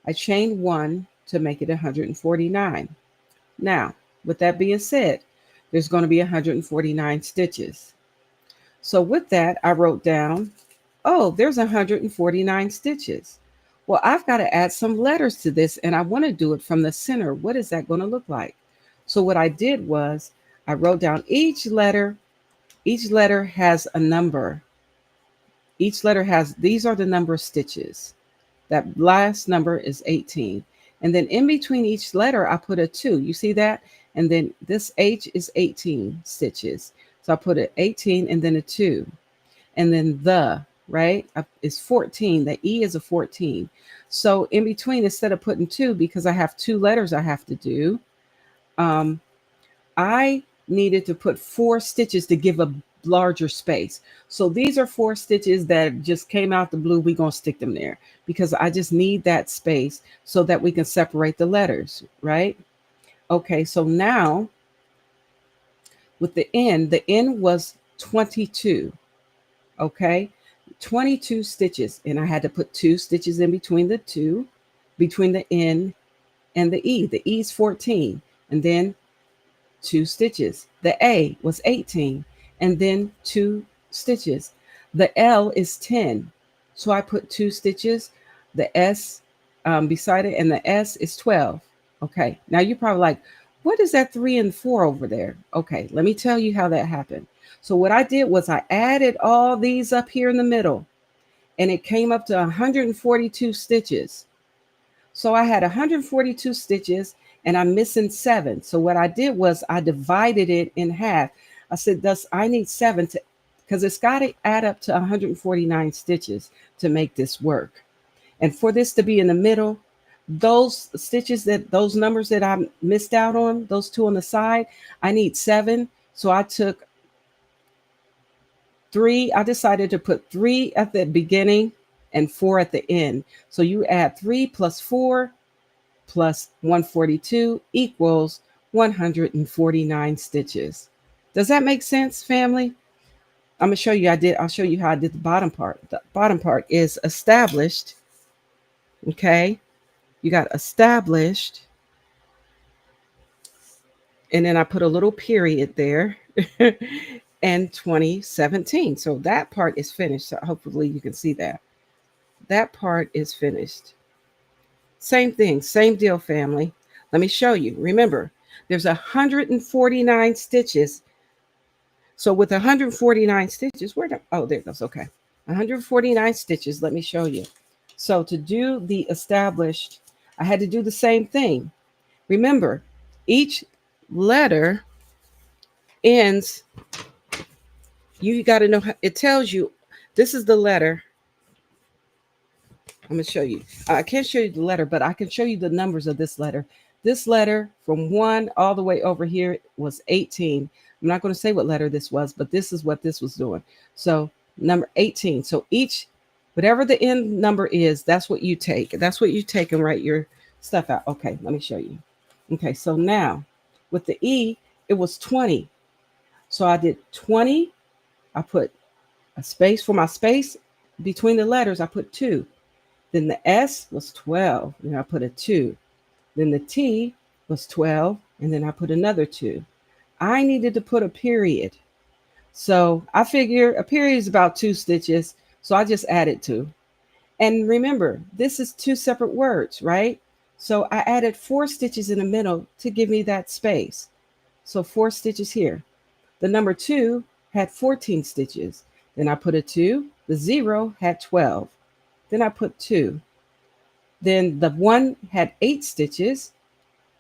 I chained one to make it 149. Now, with that being said, there's going to be 149 stitches. So with that, I wrote down, oh, there's 149 stitches. Well, I've got to add some letters to this, and I want to do it from the center. What is that going to look like? So what I did was I wrote down each letter. Each letter has a number. Each letter has, these are the number of stitches. That last number is 18. And then in between each letter, I put a 2. You see that? And then this H is 18 stitches. So I put an 18 and then a 2. And then the, right, is 14. The E is a 14. So in between, instead of putting 2, because I have 2 letters I have to do, I needed to put 4 stitches to give a larger space. So these are 4 stitches that just came out the blue. We're going to stick them there because I just need that space so that we can separate the letters, right? Okay, so now with the N was 22, okay? 22 stitches, and I had to put 2 stitches in between the 2, between the N and the E. The E is 14, and then 2 stitches. The A was 18, and then 2 stitches. The L is 10, so I put 2 stitches. The S beside it, and the S is 12. Okay, now you're probably like, what is that 3 and 4 over there? Okay, let me tell you how that happened. So what I did was I added all these up here in the middle, and it came up to 142 stitches. So I had 142 stitches, and I'm missing 7. So what I did was I divided it in half. I said, thus I need 7 to, because it's got to add up to 149 stitches to make this work. And for this to be in the middle, those stitches, that those numbers that I missed out on, those 2 on the side, I need 7. So I took 3. I decided to put 3 at the beginning and 4 at the end. So you add 3 plus 4 plus 142 equals 149 stitches. Does that make sense, family? I'm gonna show you. I'll show you how I did the bottom part. The bottom part is established. Okay, you got established, and then I put a little period there. And 2017. So that part is finished. So hopefully you can see that. That part is finished. Same thing, same deal, family. Let me show you. Remember, there's 149 stitches. So with 149 stitches, oh, there it goes. Okay. 149 stitches. Let me show you. So to do the established, I had to do the same thing. Remember, each letter ends, you got to know how, it tells you this is the letter. I'm going to show you. I can't show you the letter, but I can show you the numbers of this letter. This letter from 1 all the way over here was 18. I'm not going to say what letter this was, but this is what this was doing. So number 18. So each, whatever the end number is, that's what you take. That's what you take and write your stuff out. Okay, let me show you. Okay, so now with the E, it was 20. So I did 20. I put a space for my space between the letters. I put 2. Then the S was 12, and I put a 2. Then the T was 12, and then I put another 2. I needed to put a period. So I figure a period is about 2 stitches, so I just added 2. And remember, this is 2 separate words, right? So I added 4 stitches in the middle to give me that space. So 4 stitches here. The number 2 had 14 stitches. Then I put a 2. The 0 had 12. Then I put 2. Then the 1 had 8 stitches.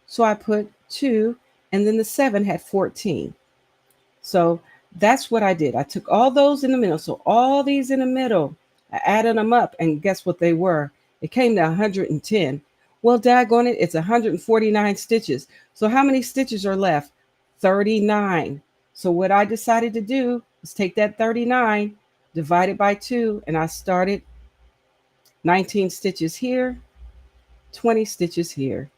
So I put 2. And then the 7 had 14. So that's what I did. I took all those in the middle. So all these in the middle, I added them up. And guess what they were? It came to 110. Well, daggone it, it's 149 stitches. So how many stitches are left? 39. So what I decided to do is take that 39, divide it by 2, and I started 19 stitches here, 20 stitches here.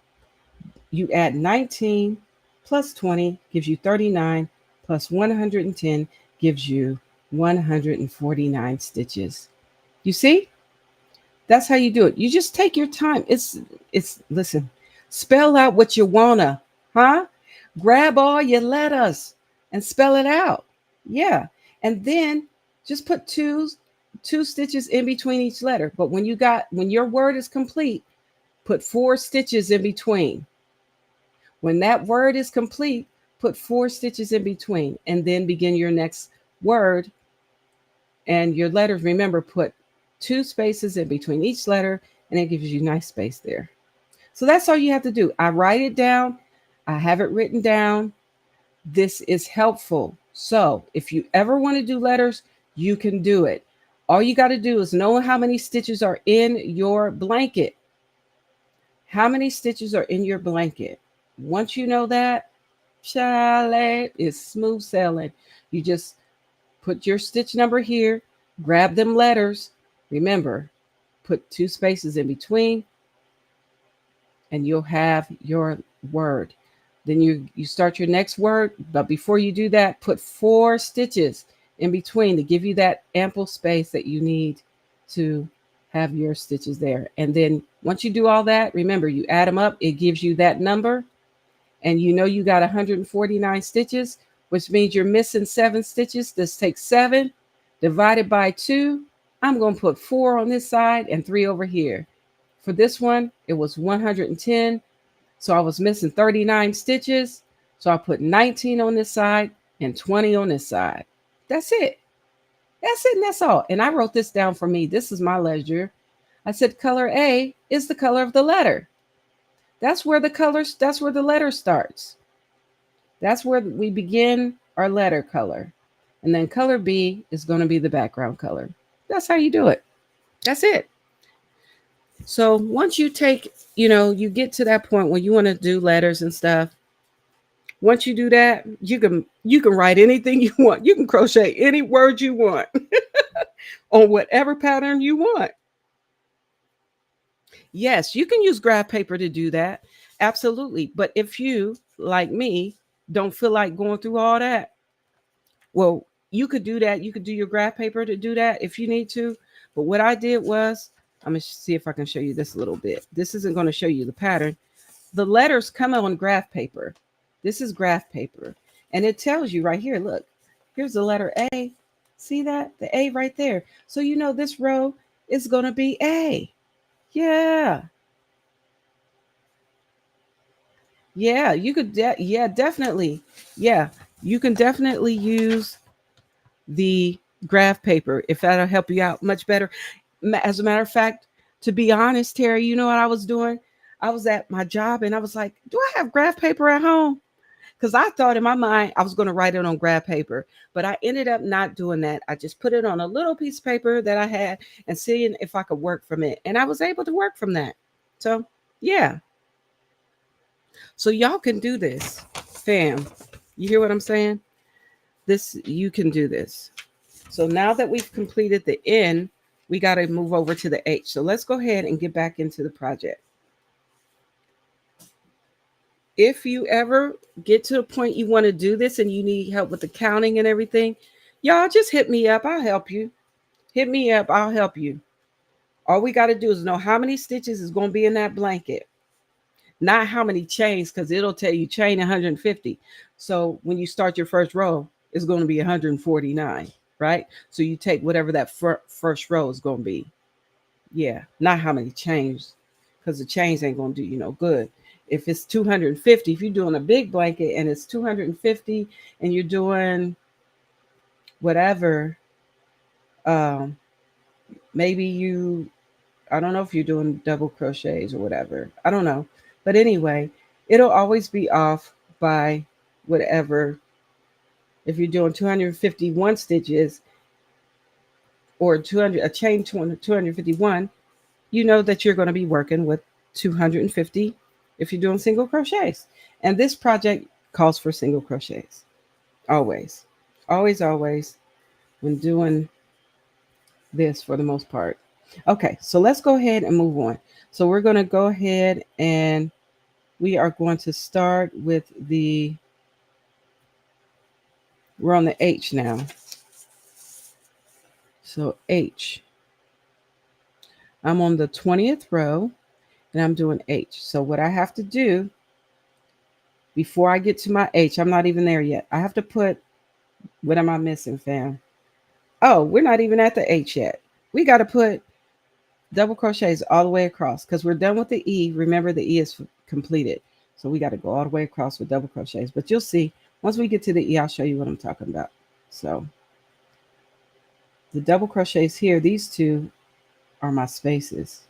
You add 19 plus 20 gives you 39, plus 110 gives you 149 stitches. You see? That's how you do it. You just take your time. It's listen, spell out what you wanna, huh? Grab all your letters and spell it out. Yeah. And then just put two stitches in between each letter. But when your word is complete, put 4 stitches in between. When that word is complete, put 4 stitches in between and then begin your next word. And your letters, remember, put 2 spaces in between each letter, and it gives you nice space there. So that's all you have to do. I write it down. I have it written down. This is helpful. So if you ever want to do letters, you can do it. All you got to do is know how many stitches are in your blanket. How many stitches are in your blanket? Once you know that, Charlotte, is smooth sailing. You just put your stitch number here, grab them letters. Remember, put 2 spaces in between, and you'll have your word. Then you start your next word, but before you do that, put 4 stitches in between to give you that ample space that you need to have your stitches there. And then once you do all that, remember, you add them up, it gives you that number, and you know you got 149 stitches, which means you're missing 7 stitches. This takes 7 divided by 2. I'm going to put 4 on this side and 3 over here. For this one, it was 110. So I was missing 39 stitches. So I put 19 on this side and 20 on this side. That's it. That's it, and that's all. And I wrote this down for me. This is my ledger. I said color A is the color of the letter. That's where the letter starts. That's where we begin our letter color. And then color B is going to be the background color. That's how you do it. That's it. So once you you get to that point where you want to do letters and stuff. Once you do that, you can write anything you want. You can crochet any word you want on whatever pattern you want. Yes, you can use graph paper to do that. Absolutely. But if you, like me, don't feel like going through all that, well, you could do that. You could do your graph paper to do that if you need to. But what I did was, I'm going to see if I can show you this a little bit. This isn't going to show you the pattern. The letters come on graph paper. This is graph paper. And it tells you right here, look, here's the letter A. See that? The A right there. So you know this row is going to be A. Yeah. Yeah, you could. Yeah, definitely. Yeah, you can definitely use the graph paper if that'll help you out much better. As a matter of fact, to be honest, Terry, you know what I was doing? I was at my job and I was like, do I have graph paper at home? Because I thought in my mind I was going to write it on graph paper, but I ended up not doing that. I just put it on a little piece of paper that I had and seeing if I could work from it. And I was able to work from that. So, yeah. So y'all can do this, fam. You hear what I'm saying? You can do this. So now that we've completed the N, we got to move over to the H. So let's go ahead and get back into the project. If you ever get to a point you want to do this and you need help with the counting and everything, y'all just hit me up. I'll help you. Hit me up. I'll help you. All we got to do is know how many stitches is going to be in that blanket. Not how many chains, because it'll tell you chain 150. So when you start your first row, it's going to be 149, right? So you take whatever that first row is going to be. Yeah, not how many chains, because the chains ain't going to do you no good. If it's 250, if you're doing a big blanket and it's 250 and you're doing whatever, maybe I don't know if you're doing double crochets or whatever. I don't know. But anyway, it'll always be off by whatever. If you're doing 251 stitches or a chain 251, you know that you're going to be working with 250 if you're doing single crochets. And this project calls for single crochets. Always. Always, always when doing this for the most part. Okay, so let's go ahead and move on. So we're going to go ahead and we are going to start with we're on the H now. So H. I'm on the 20th row and I'm doing H. So what I have to do before I get to my H, I'm not even there yet. I have to put, what am I missing, fam? Oh, we're not even at the H yet. We got to put double crochets all the way across because we're done with the E. Remember, the E is completed. So we got to go all the way across with double crochets. But you'll see, once we get to the E, I'll show you what I'm talking about. So the double crochets here, these two are my spaces.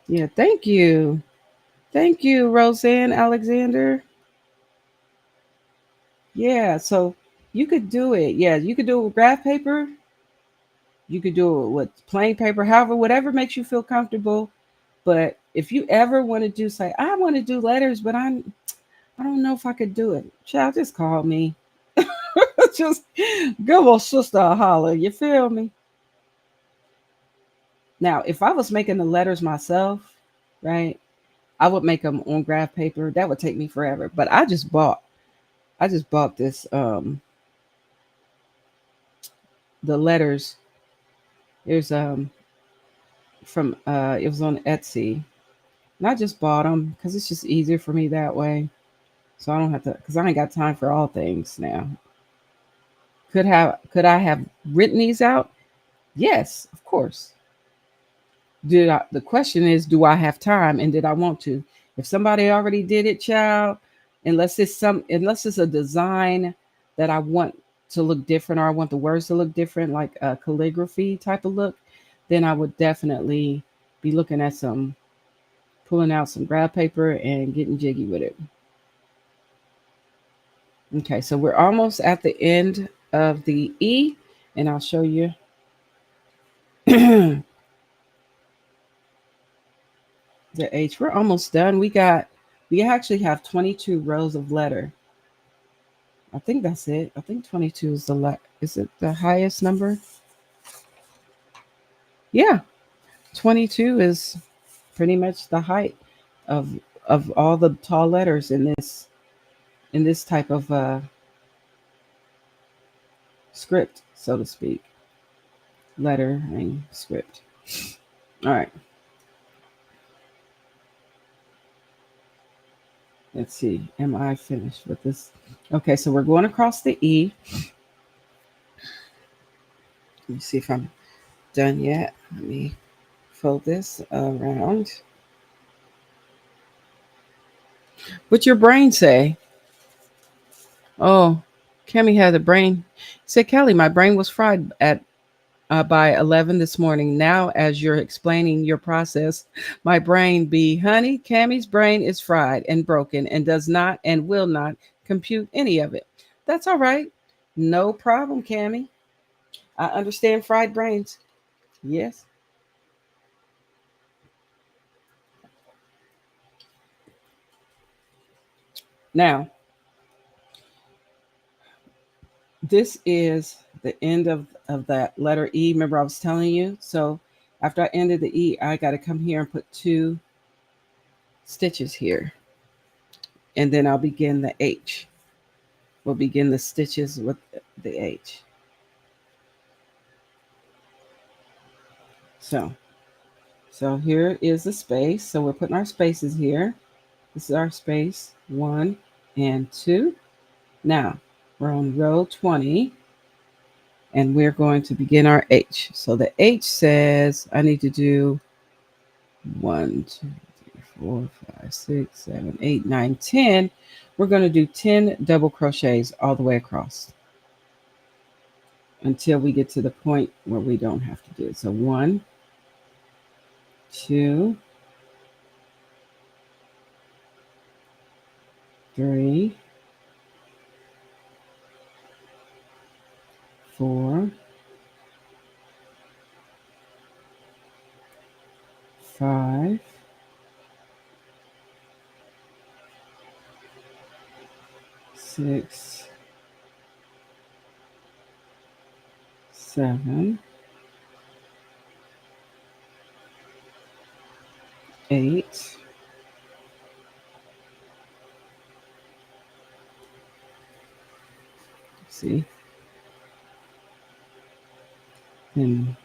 Yeah, thank you. Thank you, Roseanne Alexander. Yeah, so you could do it. Yeah, you could do it with graph paper. You could do it with plain paper, however, whatever makes you feel comfortable. But if you ever want to do, say, I want to do letters, but I don't know if I could do it. Child, just call me. Just give a sister a holler. You feel me? Now, if I was making the letters myself, right, I would make them on graph paper. That would take me forever. But I just bought this the letters. There's from it was on Etsy. And I just bought them because it's just easier for me that way. So I don't have to, because I ain't got time for all things now. Could I have written these out? Yes, of course. The question is, do I have time and did I want to? If somebody already did it, child, unless it's a design that I want to look different or I want the words to look different, like a calligraphy type of look, then I would definitely be looking at pulling out some graph paper and getting jiggy with it. Okay, so we're almost at the end of the E, and I'll show you. The H. We're almost done. We actually have 22 rows of letter. I think that's it. I think 22 is is it the highest number? Yeah, 22 is pretty much the height of all the tall letters in this type of script, so to speak. Lettering script. All right. Let's see. Am I finished with this? Okay, so we're going across the E. Let me see if I'm done yet. Let me fold this around. What's your brain say? Oh, Cammy had a brain. Said Kelly, my brain was fried at by 11 this morning. Now, as you're explaining your process, my brain be, honey, Cammy's brain is fried and broken and does not and will not compute any of it. That's all right. No problem, Cammy. I understand fried brains. Yes. Now, this is the end of that letter E. Remember, I was telling you. So after I ended the E, I got to come here and put 2 stitches here. And then I'll begin the H. We'll begin the stitches with the H. So here is the space. So we're putting our spaces here. This is our space 1 and 2. Now we're on row 20 and we're going to begin our H. So the H says I need to do 1, 2, 3, 4, 5, 6, 7, 8, 9, 10. We're going to do 10 double crochets all the way across until we get to the point where we don't have to do it. So 1, 2, 3, 4, 5, 6, 7, 8. See, then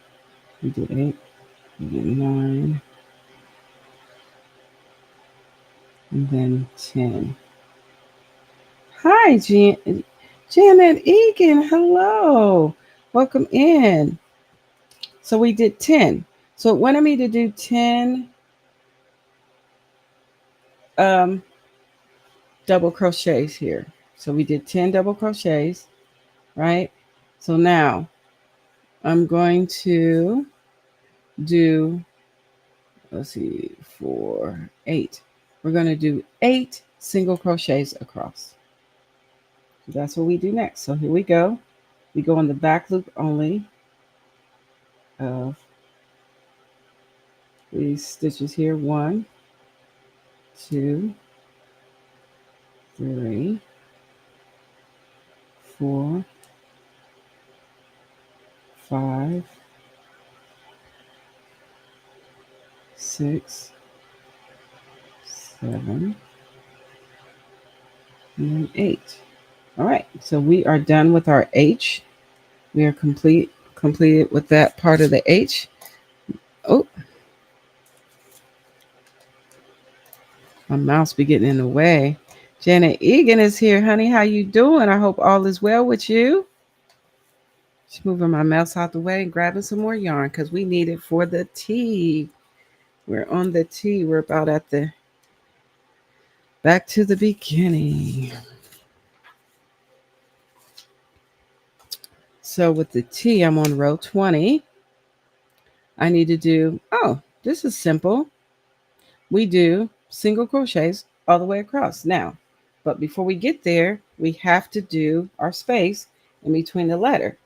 we did 8, we did 9, and then 10. Hi, Janet Egan. Hello. Welcome in. So we did 10. So it wanted me to do 10 um, double crochets here. So we did 10 double crochets, right? So now I'm going to do, let's see, 4, 8. We're going to do 8 single crochets across. So that's what we do next. So here we go. We go on the back loop only of these stitches here. 1, 2, 3, 4, 5, 6, 7, and then 8. All right, so we are done with our H. We are completed with that part of the H. Oh, my mouse be getting in the way. Janet Egan is here, honey. How you doing? I hope all is well with you. Just moving my mouse out the way and grabbing some more yarn because we need it for the tea. We're on the tea. We're about at the back to the beginning. So with the tea, I'm on row 20. I need to do, oh, this is simple. We do single crochets all the way across. Now, but before we get there, we have to do our space in between the letter.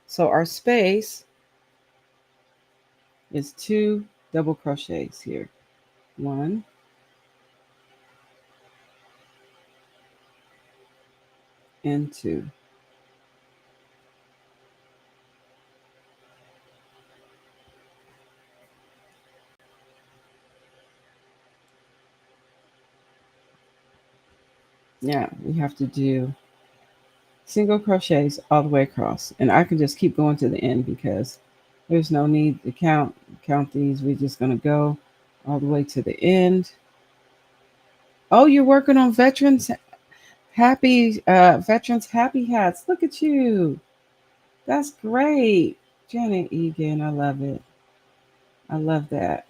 So our space is 2 double crochets here. 1 and 2. Now we have to do single crochets all the way across. And I can just keep going to the end because there's no need to count these. We're just going to go all the way to the end. Oh, you're working on veterans happy hats. Look at you. That's great. Janet Egan, I love it. I love that.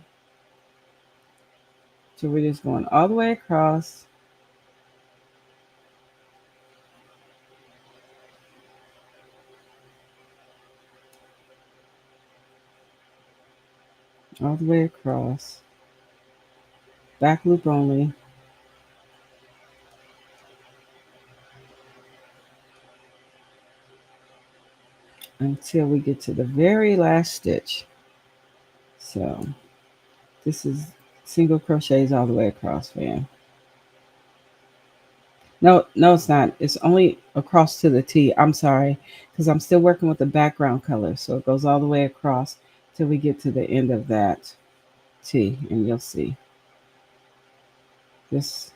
So we're just going all the way across. All the way across. Back loop only. Until we get to the very last stitch. So this is single crochets all the way across, fam. No, no, it's not. It's only across to the T. I'm sorry, because I'm still working with the background color. So it goes all the way across till we get to the end of that T, and you'll see. This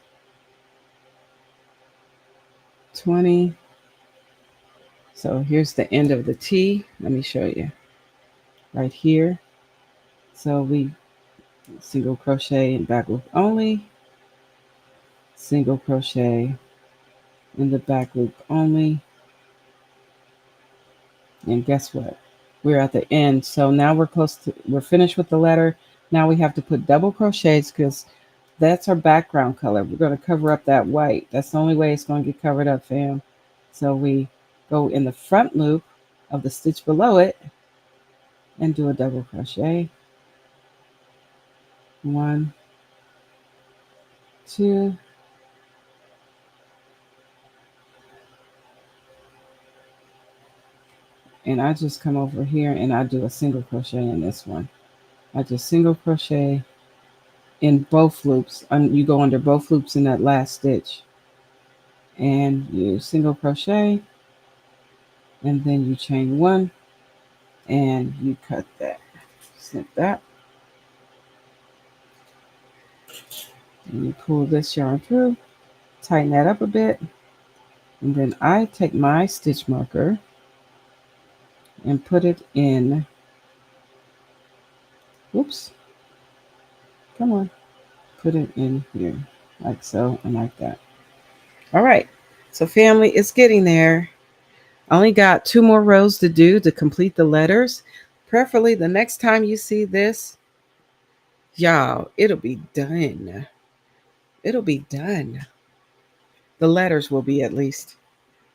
20. So here's the end of the T. Let me show you right here. So we single crochet in back loop only, single crochet in the back loop only, and guess what? We're at the end. So now we're finished with the letter. Now we have to put double crochets because that's our background color. We're going to cover up that white. That's the only way it's going to get covered up, fam. So we go in the front loop of the stitch below it and do a double crochet. 1, 2, and I just come over here and I do a single crochet in this one. I just single crochet in both loops. You go under both loops in that last stitch, and you single crochet, and then you chain one, and you cut that, snip that, and you pull this yarn through, tighten that up a bit, and then I take my stitch marker and put it in, whoops, come on, put it in here, like so and like that. All right, so family, it's getting there. I only got 2 more rows to do to complete the letters. Preferably the next time you see this, y'all, it'll be done. It'll be done. The letters will be, at least.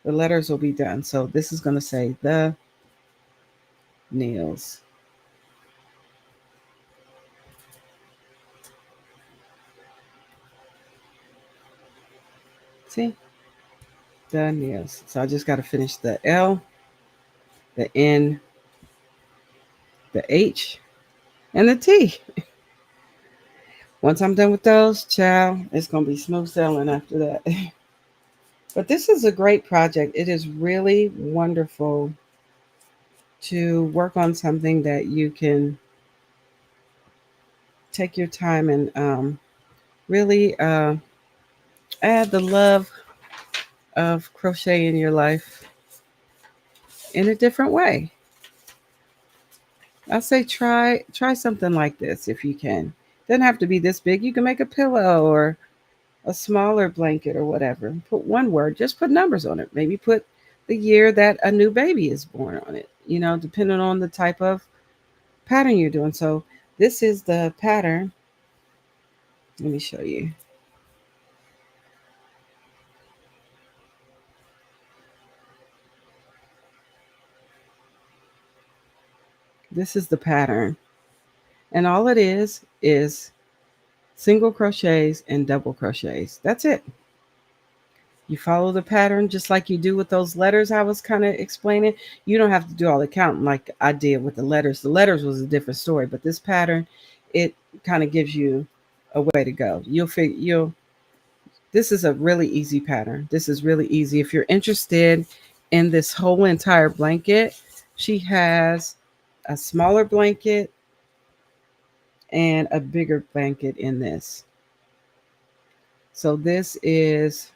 The letters will be done. So this is going to say the nails. See? The nails. So I just got to finish the L, the N, the H, and the T. Once I'm done with those, child, it's going to be smooth sailing after that. But this is a great project. It is really wonderful to work on something that you can take your time and really add the love of crochet in your life in a different way. I say try something like this if you can. Doesn't have to be this big. You can make a pillow or a smaller blanket or whatever. Put one word, just put numbers on it. Maybe put the year that a new baby is born on it, depending on the type of pattern you're doing. So this is the pattern. Let me show you. This is the pattern. And all it is single crochets and double crochets. That's it. You follow the pattern just like you do with those letters I was kind of explaining. You don't have to do all the counting like I did with the letters. The letters was a different story, but this pattern, it kind of gives you a way to go. This is a really easy pattern. This is really easy. If you're interested in this whole entire blanket, she has a smaller blanket and a bigger blanket in this. So this is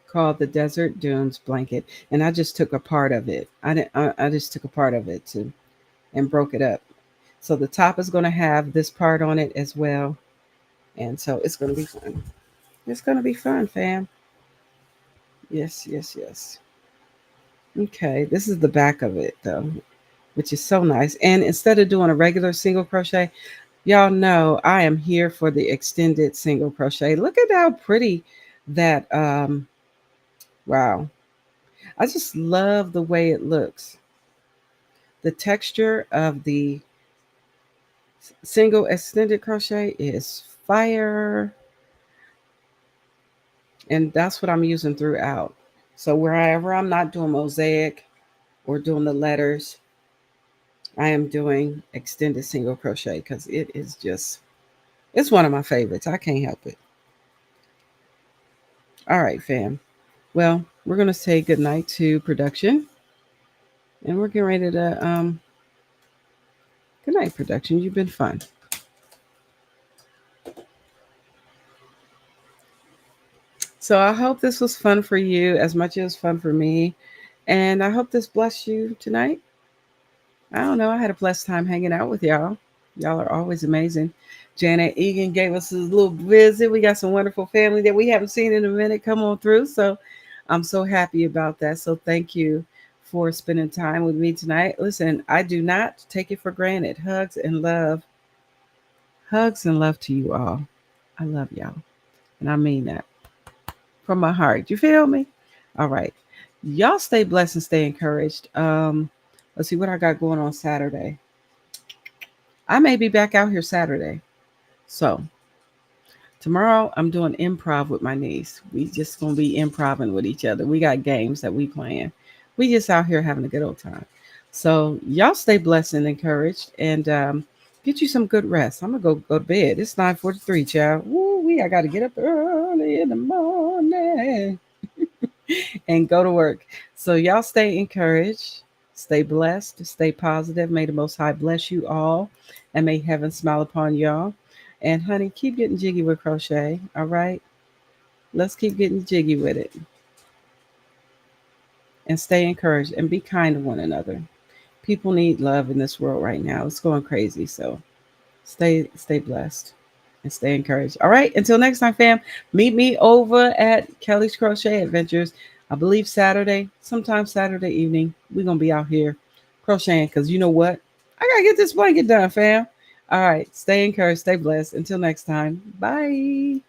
called the Desert Dunes blanket, and I just took a part of it. I just took a part of it too and broke it up. So the top is going to have this part on it as well, and so it's going to be fun. It's going to be fun, fam. Yes, yes, yes. Okay, this is the back of it though, which is so nice. And instead of doing a regular single crochet, y'all know I am here for the extended single crochet. Look at how pretty that wow. I just love the way it looks. The texture of the single extended crochet is fire. And that's what I'm using throughout. So wherever I'm not doing mosaic or doing the letters, I am doing extended single crochet because it's one of my favorites. I can't help it. All right, fam. Well, we're going to say goodnight to production. And we're getting ready to good night, production. You've been fun. So I hope this was fun for you as much as it was fun for me. And I hope this blessed you tonight. I don't know. I had a blessed time hanging out with y'all. Y'all are always amazing. Janet Egan gave us a little visit. We got some wonderful family that we haven't seen in a minute come on through. So I'm so happy about that. So thank you for spending time with me tonight. Listen, I do not take it for granted. Hugs and love. Hugs and love to you all. I love y'all. And I mean that from my heart. You feel me? All right. Y'all stay blessed and stay encouraged. Let's see what I got going on Saturday. I may be back out here Saturday. So tomorrow I'm doing improv with my niece. We just gonna be improvising with each other. We got games that we playing. We just out here having a good old time. So y'all stay blessed and encouraged, and get you some good rest. I'm gonna go to bed. It's 9:43, child. Woo wee! I gotta get up early in the morning and go to work. So y'all stay encouraged, stay blessed, stay positive. May the Most High bless you all, and may heaven smile upon y'all. And honey, keep getting jiggy with crochet. All right, let's keep getting jiggy with it, and stay encouraged and be kind to one another. People need love in this world right now. It's going crazy. So stay blessed and stay encouraged. All right. Until next time, fam. Meet me over at Kelly's Crochet Adventures. I believe Saturday, sometime Saturday evening. We're gonna be out here crocheting because you know what? I gotta get this blanket done, fam. All right. Stay encouraged. Stay blessed. Until next time. Bye.